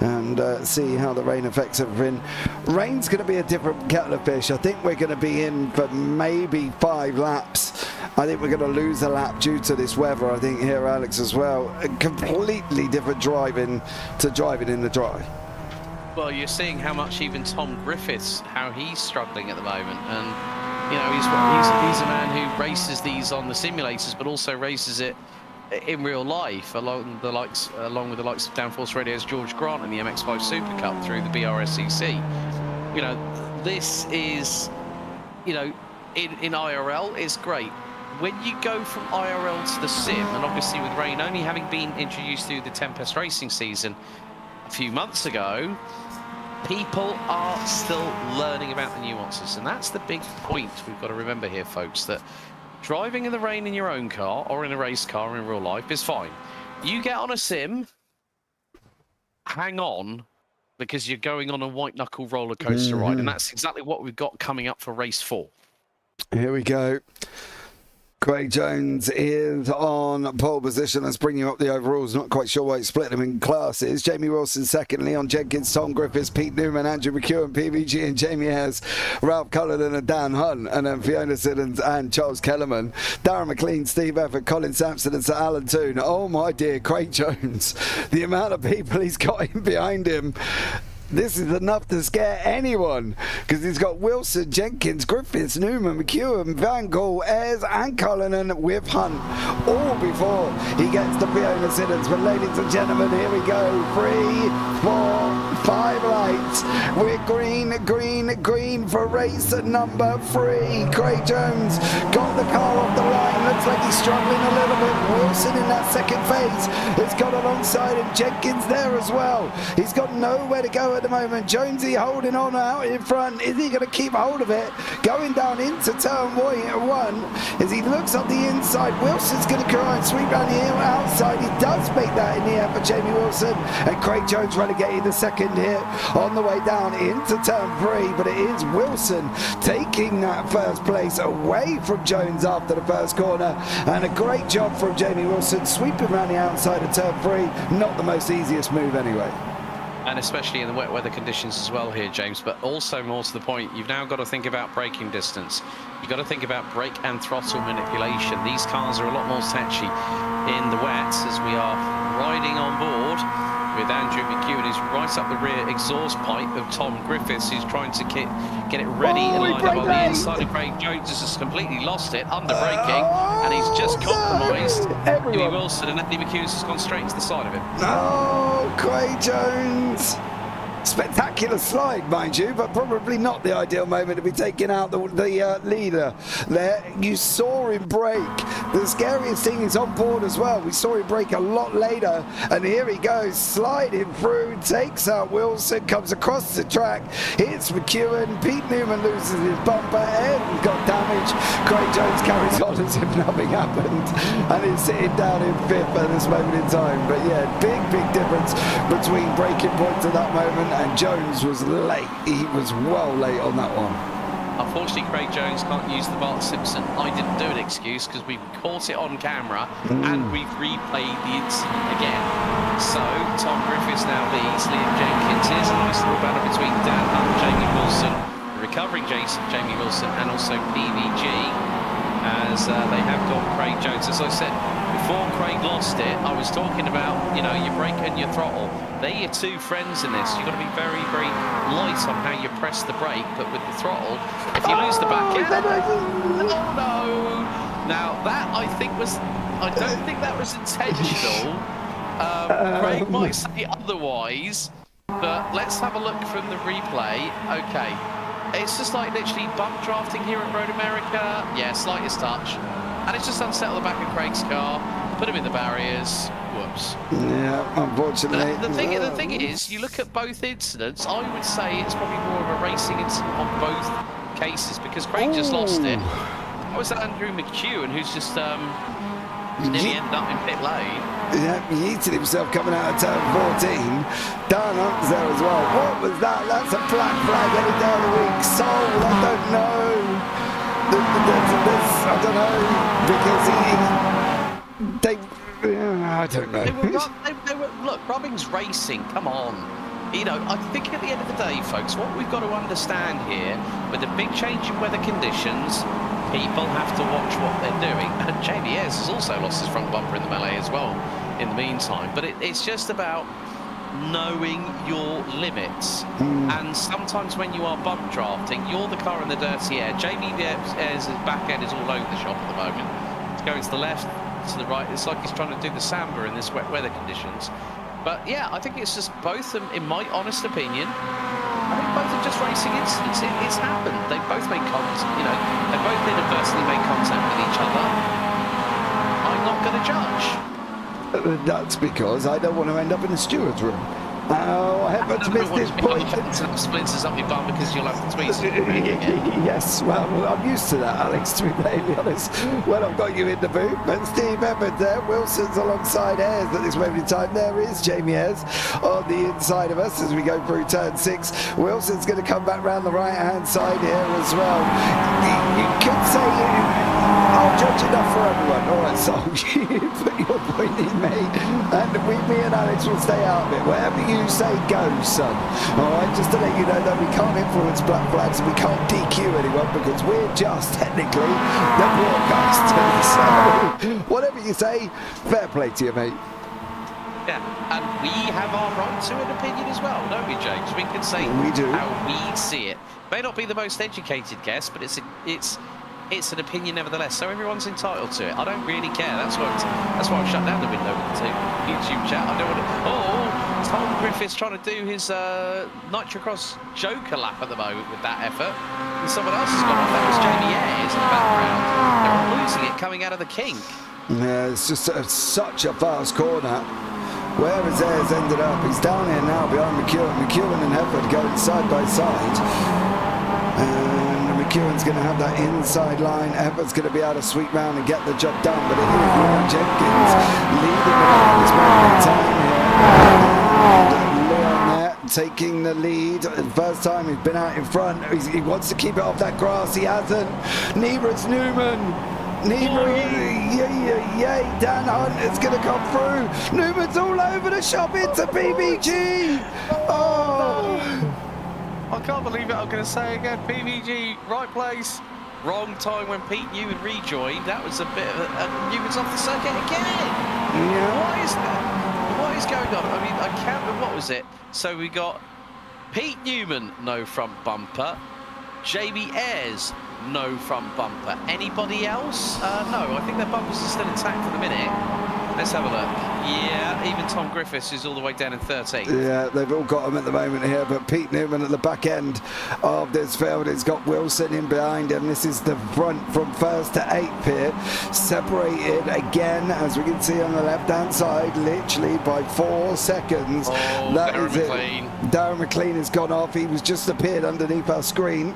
and see how the rain affects everything. Rain's going to be a different kettle of fish. I think we're going to be in for maybe 5 laps. I think we're going to lose a lap due to this weather. I think here, Alex, as well. A completely different driving to driving in the dry. Well, you're seeing how much even Tom Griffiths, how he's struggling at the moment, and you know, he's a man who races these on the simulators, but also races it in real life, along with the likes of Downforce Radio's George Grant in the MX5 Super Cup through the BRSCC. You know, this is, you know, in IRL is great. when you go from IRL to the sim, and obviously with rain only having been introduced through the Tempest racing season a few months ago, people are still learning about the nuances, and that's the big point we've got to remember here, folks, that driving in the rain in your own car or in a race car in real life is fine. You get on a sim, hang on, because you're going on a white knuckle roller coaster ride, and that's exactly what we've got coming up for race 4. Here we go. Craig Jones is on pole position. Let's bring you up the overalls. Not quite sure why he split them in classes. Jamie Wilson second, Leon Jenkins, Tom Griffiths, Pete Newman, Andrew McEwen, PVG and Jamie Ayres, Ralph Cullinan and Dan Hunt, and then Fiona Siddons and Charles Kellerman, Darren McLean, Steve Effort, Colin Sampson and Sir Alan Toon. Oh my dear, Craig Jones. The amount of people he's got in behind him. This is enough to scare anyone, because he's got Wilson, Jenkins, Griffiths, Newman, McEwen, Van Gaal, Ayres and Cullinan with Hunt, all before he gets to Fiona Siddons. But ladies and gentlemen, here we go. 3, 4, 5 lights. We're green, green, green for race number 3. Craig Jones got the car off the line. Looks like he's struggling a little bit. Wilson in that second phase has got alongside him. Jenkins there as well. He's got nowhere to go at the moment. Jonesy holding on out in front. Is he going to keep hold of it? Going down into turn 1 as he looks up the inside. Wilson's going to try and sweep around the outside. He does make that in the air for Jamie Wilson, and Craig Jones relegated the second hit on the way down into turn 3, but it is Wilson taking that first place away from Jones after the first corner, and a great job from Jamie Wilson sweeping around the outside of turn 3. Not the most easiest move anyway. And especially in the wet weather conditions as well here, James, but also more to the point, you've now got to think about braking distance. You've got to think about brake and throttle manipulation. These cars are a lot more touchy in the wet as we are riding on board with Andrew McEwen, who's right up the rear exhaust pipe of Tom Griffiths, who's trying to get it ready and lined up on the inside of Craig Jones. Has just completely lost it, under braking, and he's just compromised Jimmy Wilson, and Andy McEwen's has gone straight into the side of him. Oh, Craig Jones. Spectacular slide, mind you, but probably not the ideal moment to be taking out the leader there. You saw him brake. The scariest thing is on board as well. We saw him brake a lot later, and here he goes, sliding through, takes out Wilson, comes across the track, hits McEwen. Pete Newman loses his bumper, and got damage. Craig Jones carries on as if nothing happened, and is sitting down in 5th at this moment in time. But yeah, big difference between braking points at that moment, and Jones was late. He was well late on that one. Unfortunately, Craig Jones can't use the Bart Simpson "I didn't do it" excuse, because we've caught it on camera and we've replayed the incident again. So Tom Griffiths now leads. Liam Jenkins is a nice little battle between Dan Hunt and Jamie Wilson, the recovering Jamie Wilson, and also PVG, as they have got Craig Jones. As I said before Craig lost it, I was talking about, you know, your brake and your throttle. They're your two friends in this. You've got to be very, very light on how you press the brake, but with the throttle, if you lose the back end, oh no! Now that I don't think that was intentional. Craig might say otherwise, but let's have a look from the replay. Okay, it's just like literally bump drafting here at Road America. Yeah, slightest touch, and it's just unsettled the back of Craig's car, put him in the barriers. Whoops. Yeah, unfortunately. The thing is, you look at both incidents, I would say it's probably more of a racing incident on both cases, because Craig just lost it. That was Andrew McEwen, who's just nearly ended up in pit lane. Yeah, he yeeted himself coming out of turn 14. Dan Hunt's there as well. What was that? That's a black flag heading down the weak soul. I don't know. I don't know, because I don't know. They were, look, Robbing's racing, come on. You know, I think at the end of the day, folks, what we've got to understand here, with the big change in weather conditions, people have to watch what they're doing. And Jamie Ayres has also lost his front bumper in the melee as well in the meantime. But it's just about knowing your limits. And sometimes when you are bump drafting, you're the car in the dirty air. Jamie Ayres' back end is all over the shop at the moment. It's going to the left, to the right. It's like he's trying to do the samba in this wet weather conditions. But yeah, I think it's just both of them, in my honest opinion, I think both are just racing incidents. It's happened. They both made contact. You know, they both inadvertently made contact with each other. I'm not going to judge. That's because I don't want to end up in the steward's room. Oh, I haven't missed this point. Splinters up your bum because you'll have to tweet. Yes, well, I'm used to that, Alex, to be plainly honest. Well, I've got you in the boot, and Steve Evans there. Wilson's alongside Ayres at this moment in time. There is Jamie Ayres on the inside of us as we go through turn 6. Wilson's going to come back round the right-hand side here as well. You could say I'll judge enough for everyone. All right, so you put your point in, mate, and me and Alex will stay out of it. Whatever you say goes, son. All right, just to let you know that we can't influence black flags and we can't DQ anyone because we're just technically the broadcasters. So whatever you say, fair play to you, mate. Yeah, and we have our right to an opinion as well, don't we, James? We can say We do. how we see it. May not be the most educated guess, but it's an opinion nevertheless. So everyone's entitled to it. I don't really care. That's why I've shut down the window with the YouTube chat. I don't want to. Oh, Tom Griffiths trying to do his Nitrocross Joker lap at the moment with that effort, and someone else has gone off. That was Jamie Ayres in the background. They're all losing it coming out of the kink. Yeah, it's just such a fast corner. Where has Ayres ended up? He's down here now behind McEwen. McEwen and Hefford going side by side. And McEwen's going to have that inside line. Hefford's going to be able to sweep round and get the job done. But it is Leon Jenkins leading at this moment in time here. And Leon there taking the lead. First time he's been out in front. He wants to keep it off that grass. He hasn't. Neither is Newman. Yay, Dan Hunt is going to come through. Newman's all over the shop into PBG. Oh, I can't believe it. I'm going to say again, PVG, right place, wrong time when Pete Newman rejoined. That was a bit of a Newman's off the circuit again. yeah. What is that? What is going on? I mean, I counted, what was it? So we got Pete Newman, no front bumper. Jamie Ayres, no front bumper. Anybody else? No, I think their bumpers are still intact for the minute. Let's have a look. Yeah, even Tom Griffiths is all the way down in 13th. Yeah, they've all got him at the moment here, but Pete Newman at the back end of this field has got Wilson in behind him. This is the front from 1st to 8th here, separated again, as we can see on the left-hand side, literally by 4 seconds. Oh, that Darren is it. McLean. Darren McLean has gone off. He was just appeared underneath our screen.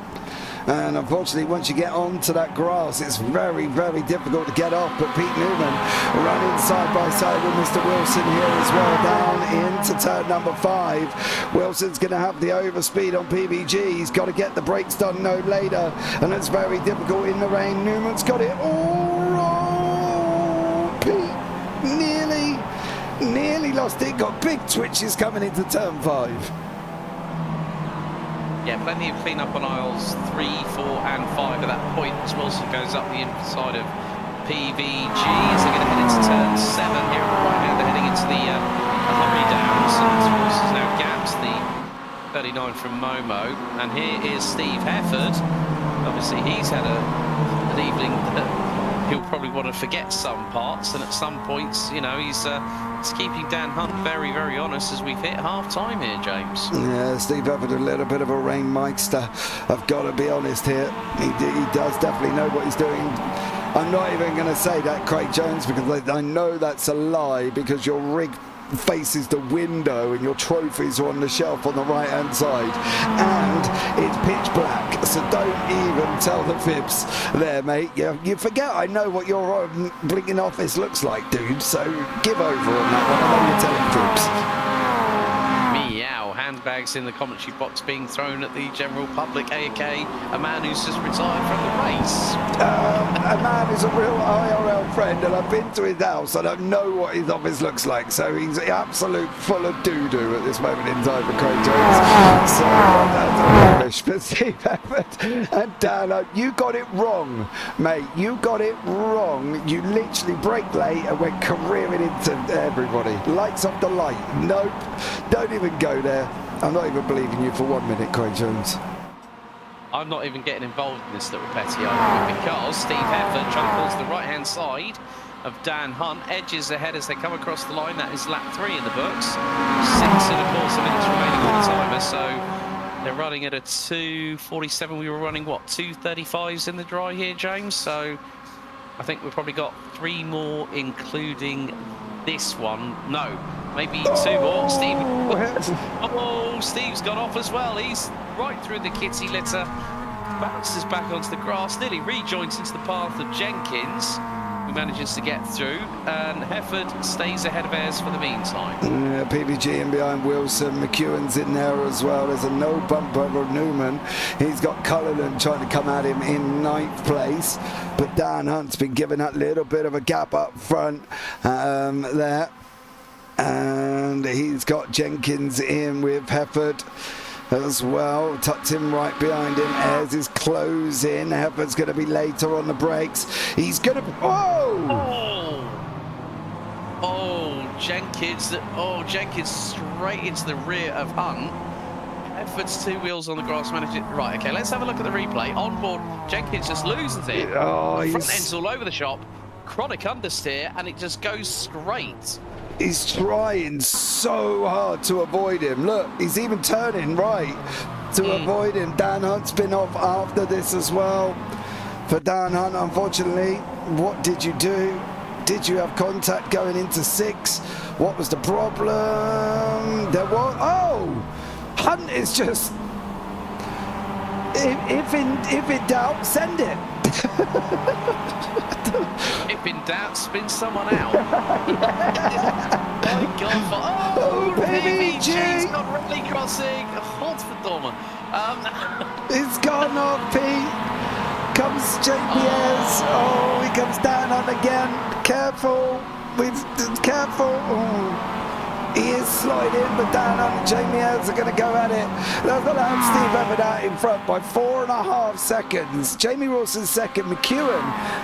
And unfortunately, once you get onto that grass, it's very, very difficult to get off. But Pete Newman running side by side with Mr. Wilson here as well, down into turn number 5. Wilson's going to have the overspeed on PBG. He's got to get the brakes done no later, and it's very difficult in the rain. Newman's got it all wrong. Pete nearly lost it. Got big twitches coming into turn 5. Yeah, plenty of clean up on aisles 3, 4 and 5 at that point as Wilson goes up the inside of PVG as they're going to head into turn 7 here on the right hand. They're heading into the hurry downs, and Wilson's now gapped the 39 from Momo, and here is Steve Hefford. Obviously he's had an evening that he'll probably want to forget some parts, and at some points, you know, he's keeping Dan Hunt very, very honest as we've hit half-time here, James. Yeah, Steve Evans a little bit of a rainmeister. I've got to be honest here. He does definitely know what he's doing. I'm not even going to say that, Craig Jones, because I know that's a lie, because your rig faces the window and your trophies are on the shelf on the right hand side and it's pitch black, so don't even tell the fibs there, mate. You forget I know what your blinking office looks like, dude, so give over on that one. I know you're telling fibs. Meow, handbags in the commentary box being thrown at the general public, aka a man who's just retired from the race. A man who's a real IRL friend, and I've been to his house and I know what his office looks like, so he's absolute full of doo-doo at this moment in time for Craig Jones. So that's a rubbish. But Steve Evans and Dan, you got it wrong, mate. You got it wrong. You literally braked late and went careering into everybody. Lights off the light. Nope. Don't even go there. I'm not even believing you for 1 minute, Craig Jones. I'm not even getting involved in this little petty argument because Steve Hefford trying to pull to the right-hand side of Dan Hunt, edges ahead as they come across the line. That is lap 3 in the books. 6 and a quarter minutes remaining on the timer, so They're running at a 2:47. We were running, what, 2:35s in the dry here, James? So I think we've probably got 3 more, including this one. No, maybe 2 more. Steve. Oh, Steve's gone off as well. He's right through the kitty litter. Bounces back onto the grass, nearly rejoins into the path of Jenkins, who manages to get through, and Hefford stays ahead of Ayres for the meantime. Yeah, PBG in behind Wilson, McEwen's in there as well. There's a no bump over Newman. He's got Cullinan trying to come at him in 9th place, but Dan Hunt's been given that little bit of a gap up front there, and he's got Jenkins in with Hefford as well, tucked him right behind him. Ayres is closing. Hefford's going to be later on the brakes. He's going to... Whoa! Oh, Jenkins. Oh, Jenkins straight into the rear of Hunt. Hefford's 2 wheels on the grass managing... Right, okay, let's have a look at the replay. On board, Jenkins just loses it. Oh, the front end's all over the shop. Chronic understeer, and it just goes straight. He's trying so hard to avoid him. Look, he's even turning right to avoid him. Dan Hunt's been off after this as well. For Dan Hunt, unfortunately, what did you do? Did you have contact going into 6? What was the problem? There was... Oh! Hunt is just... If in doubt, send it. If in doubt, spin someone out. My God! Oh, PBG's got rally crossing. Godverdomme. It's gone off, Pete. Comes JPS. Oh, he comes down on again. Careful. Careful. Oh. He is sliding, but Dan and Jamie Ayres are going to go at it. They've allowed Steve Hefford out in front by 4.5 seconds. Jamie Wilson's second. McEwen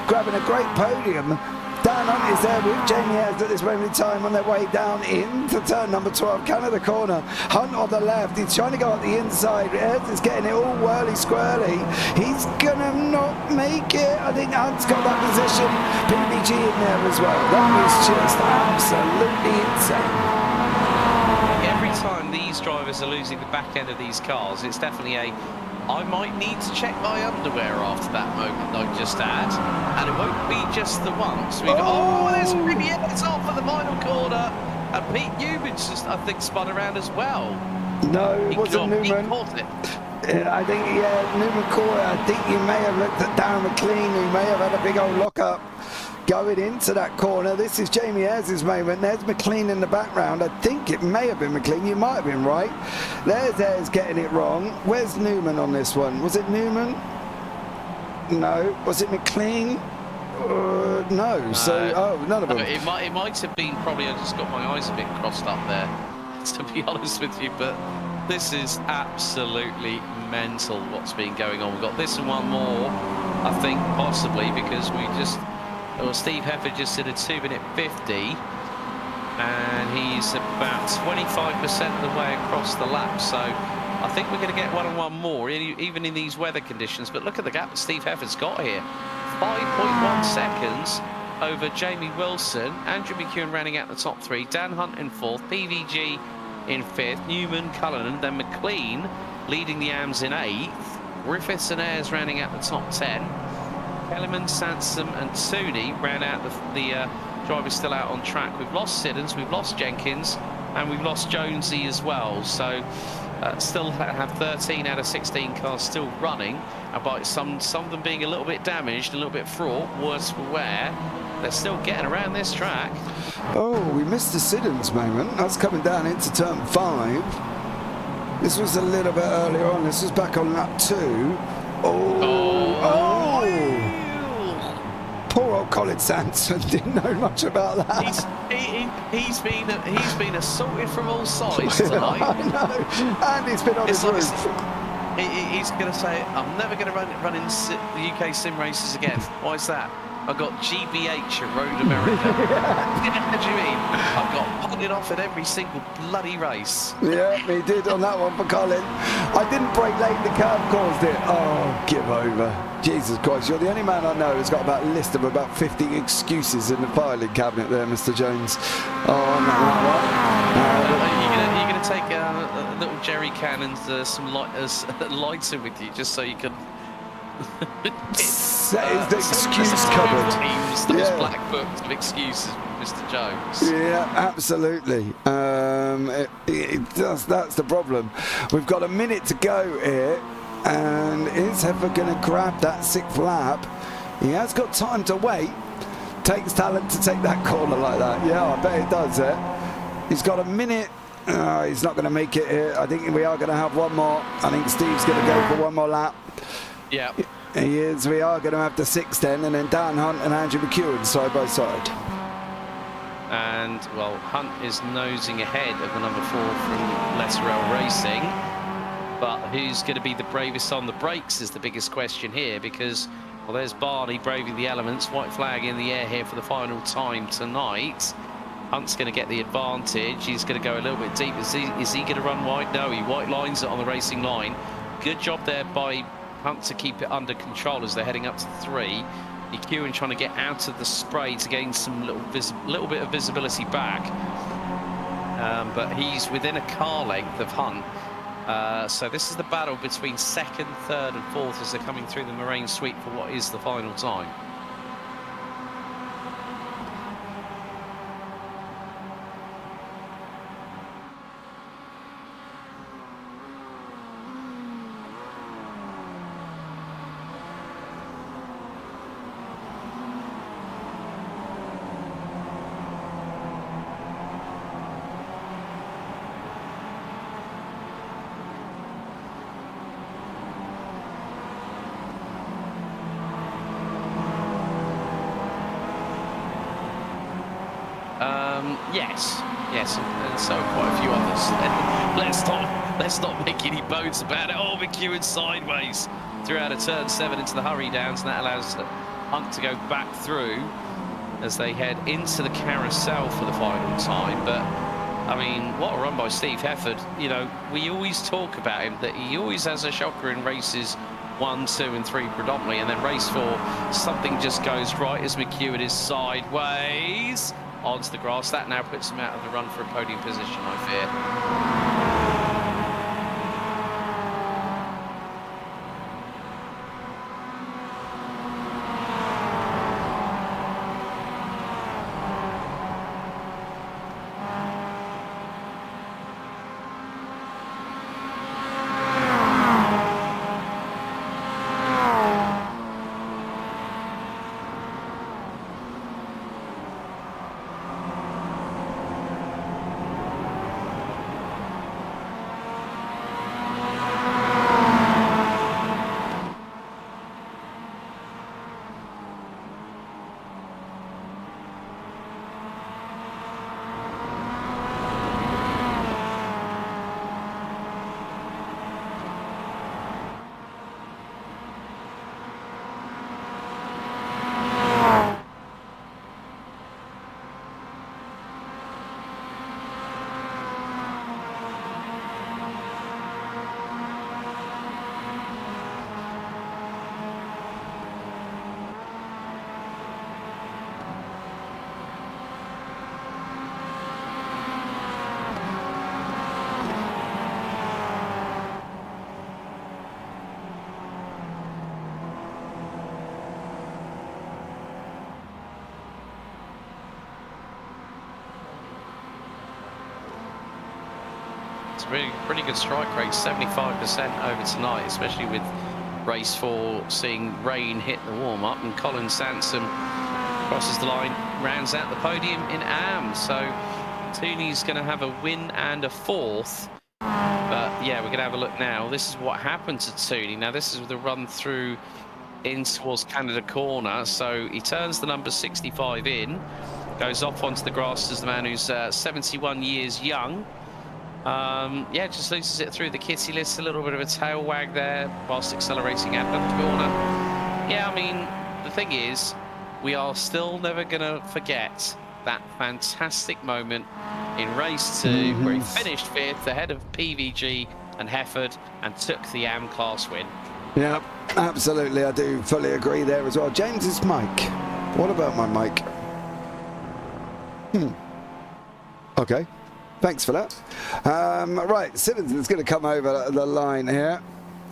grabbing a great podium. Dan Hunt is there with Jamie Ayres at this moment in time on their way down into turn number 12, Canada corner. Hunt on the left. He's trying to go up the inside. Ayres is getting it all whirly-squirly. He's going to not make it. I think Hunt's got that position. PBG in there as well. That was just absolutely insane. Every time these drivers are losing the back end of these cars, it's definitely I might need to check my underwear after that moment I just had, and it won't be just the once. There's Ayres off at the final corner, and Pete Newman's just, I think, spun around as well. No, it wasn't Newman. He caught it. I think, Newman caught it. I think you may have looked at Darren McLean, who may have had a big old lock-up going into that corner. This is Jamie Ayres' moment. There's McLean in the background. I think it may have been McLean. You might have been right. There's Ayres getting it wrong. Where's Newman on this one? Was it Newman? No. Was it McLean? No. So, none of them. It might have been, probably I just got my eyes a bit crossed up there, to be honest with you, but this is absolutely mental what's been going on. We've got this and one more, I think, possibly, because we just... Well, Steve Hefford just did a 2-minute 50, and he's about 25% of the way across the lap. So I think we're going to get one and one more, even in these weather conditions. But look at the gap that Steve Hefford's got here. 5.1 seconds over Jamie Wilson. Andrew McEwen rounding out the top 3. Dan Hunt in 4th. PVG in 5th. Newman, Cullinan, then McLean leading the AMS in 8th. Griffiths and Ayres rounding out the top 10. Kellerman, Sansom and Tooney round out the drivers still out on track. We've lost Siddons, we've lost Jenkins, and we've lost Jonesy as well. So still have 13 out of 16 cars still running, but some of them being a little bit damaged, a little bit fraught, worse for wear. They're still getting around this track. Oh, we missed the Siddons moment. That's coming down into turn 5. This was a little bit earlier on. This was back on lap 2. Poor old Colin Sanson didn't know much about that. He's been assaulted from all sides tonight. I know. And he's been on his roof. He's going to say, I'm never going to run in the UK SimRacers again. Why is that? I got GBH at Road America. What do you mean? I got punted off at every single bloody race. Yeah, he did on that one for Colin. I didn't brake late, the curve caused it. Oh, give over. Jesus Christ, you're the only man I know who's got about a list of about 50 excuses in the filing cabinet there, Mr. Jones. Oh, I'm not like that. Are you going to take a little jerry can and some lighter with you, just so you can. That is the excuse cupboard. Those black books of excuses, Mr. Jones. Yeah, absolutely. That's the problem. We've got a minute to go here, and is Heifer going to grab that 6th lap? He has got time to wait. Takes talent to take that corner like that. Yeah, I bet it does. He's got a minute. He's not going to make it here. I think we are going to have one more. I think Steve's going to go for one more lap. Yeah. He is. We are going to have the 6 then, and then Dan Hunt and Andrew McEwen side by side. And, well, Hunt is nosing ahead of the number 4 from Letterell Racing. But who's going to be the bravest on the brakes is the biggest question here, because, well, there's Barney braving the elements. White flag in the air here for the final time tonight. Hunt's going to get the advantage. He's going to go a little bit deep. Is he going to run wide? No, he white lines it on the racing line. Good job there by Hunt to keep it under control as they're heading up to 3. McEwen trying to get out of the spray to gain some little bit of visibility back. But he's within a car length of Hunt. So this is the battle between 2nd, 3rd and 4th as they're coming through the Moraine Sweep for what is the final time. Yes, and so quite a few others. Let's not make any bones about it. Oh, McEwen sideways through out of turn 7 into the hurry downs, and that allows Hunt to go back through as they head into the carousel for the final time. But I mean, what a run by Steve Hefford. You know, we always talk about him, that he always has a shocker in races 1, 2 and 3 predominantly, and then race 4 something just goes right as McEwen is sideways onto the grass. That now puts him out of the run for a podium position, I fear. Pretty good strike rate, 75% over tonight, especially with race 4 seeing rain hit the warm-up, and Colin Sansom crosses the line, rounds out the podium in AM. So Tooney's going to have a win and a 4th. But yeah, we're going to have a look now. This is what happened to Tooney. Now this is the run through in towards Canada Corner. So he turns the number 65 in, goes off onto the grass as the man who's 71 years young. Yeah, just loses it through the kitty list, a little bit of a tail wag there whilst accelerating out of the corner. Yeah, I mean, the thing is, we are still never going to forget that fantastic moment in race 2 where he finished 5th ahead of PVG and Hefford and took the AM class win. Yeah, absolutely. I do fully agree there as well. James's mic. What about my mic? Okay. Thanks for that. Right, Simmons is going to come over the line here.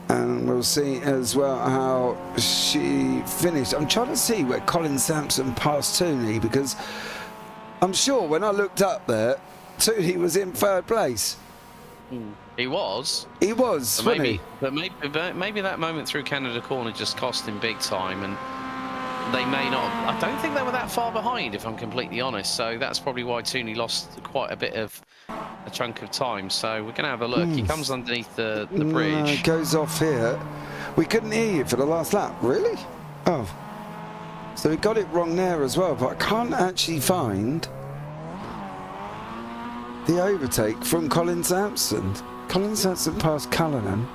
And we'll see as well how she finished. I'm trying to see where Colin Sampson passed Tooney, because I'm sure when I looked up there, Tooney was in 3rd place. He was. He was, wasn't he? But maybe that moment through Canada Corner just cost him big time, and they may not. I don't think they were that far behind, if I'm completely honest. So that's probably why Tooney lost quite a bit of a chunk of time. So we're going to have a look. He comes underneath the bridge. Goes off here. We couldn't hear you for the last lap. Really? Oh. So we got it wrong there as well, but I can't actually find the overtake from Colin Sampson. Colin Sampson passed Cullinan.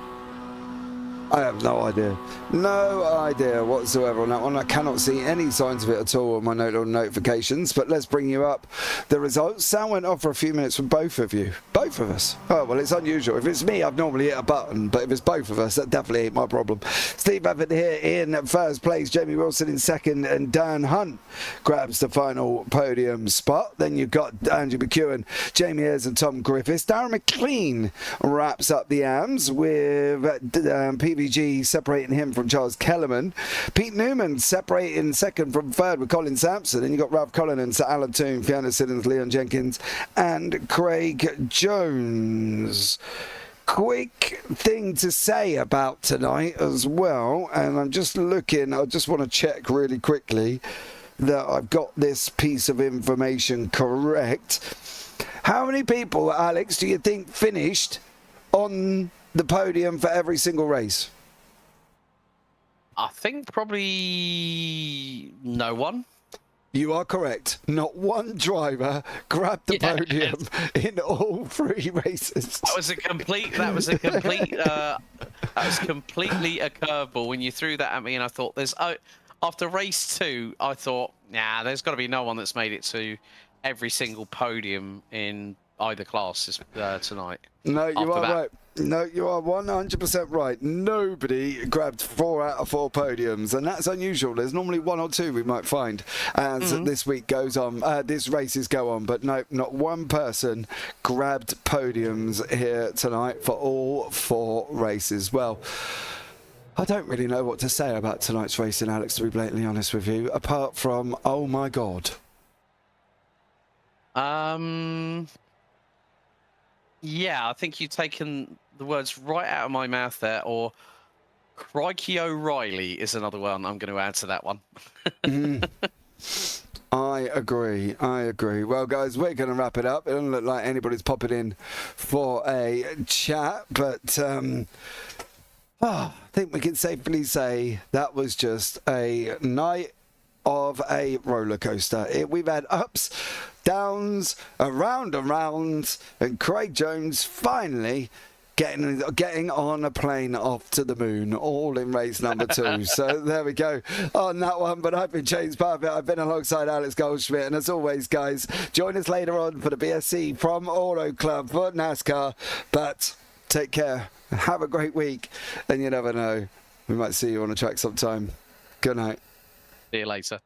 I have no idea. No idea whatsoever on that one. I cannot see any signs of it at all on my notifications, but let's bring you up the results. Sound went off for a few minutes for both of you. Both of us. Oh, well, it's unusual. If it's me, I've normally hit a button, but if it's both of us, that definitely ain't my problem. Steve Abbott here in 1st place, Jamie Wilson in 2nd, and Dan Hunt grabs the final podium spot. Then you've got Andrew McEwen, Jamie Ayres and Tom Griffiths. Darren McLean wraps up the AMs with PVG separating him from Charles Kellerman. Pete Newman separating 2nd from 3rd with Colin Sampson. And you've got Ralph Cullinan, Sir Alan Toon, Fiona Siddons, Leon Jenkins and Craig Jones. Quick thing to say about tonight as well, and I'm just looking, I just want to check really quickly that I've got this piece of information correct. How many people, Alex, do you think finished on the podium for every single race? I think probably no one. You are correct. Not one driver grabbed the podium in all 3 races. That was completely a curveball when you threw that at me, and I thought after race 2, I thought, nah, there's got to be no one that's made it to every single podium in either class tonight. No, you are right. No, you are 100% right. Nobody grabbed 4 out of 4 podiums, and that's unusual. There's normally 1 or 2 we might find as this week goes on, these races go on, but no, not one person grabbed podiums here tonight for all 4 races. Well, I don't really know what to say about tonight's racing, Alex, to be blatantly honest with you, apart from, oh my God. Yeah, I think you've taken the words right out of my mouth there, or Crikey O'Reilly is another one I'm going to add to that one. I agree. Well, guys, we're going to wrap it up. It doesn't look like anybody's popping in for a chat, but I think we can safely say that was just a night of a roller coaster. We've had ups, downs, around and round, and Craig Jones finally getting on a plane off to the moon, all in race number 2. So there we go on that one. But I've been James Parfitt. I've been alongside Alex Goldschmidt, and as always, guys, join us later on for the BSC from Auto Club for NASCAR. But take care, have a great week, and you never know, we might see you on the track sometime. Good night. See you later.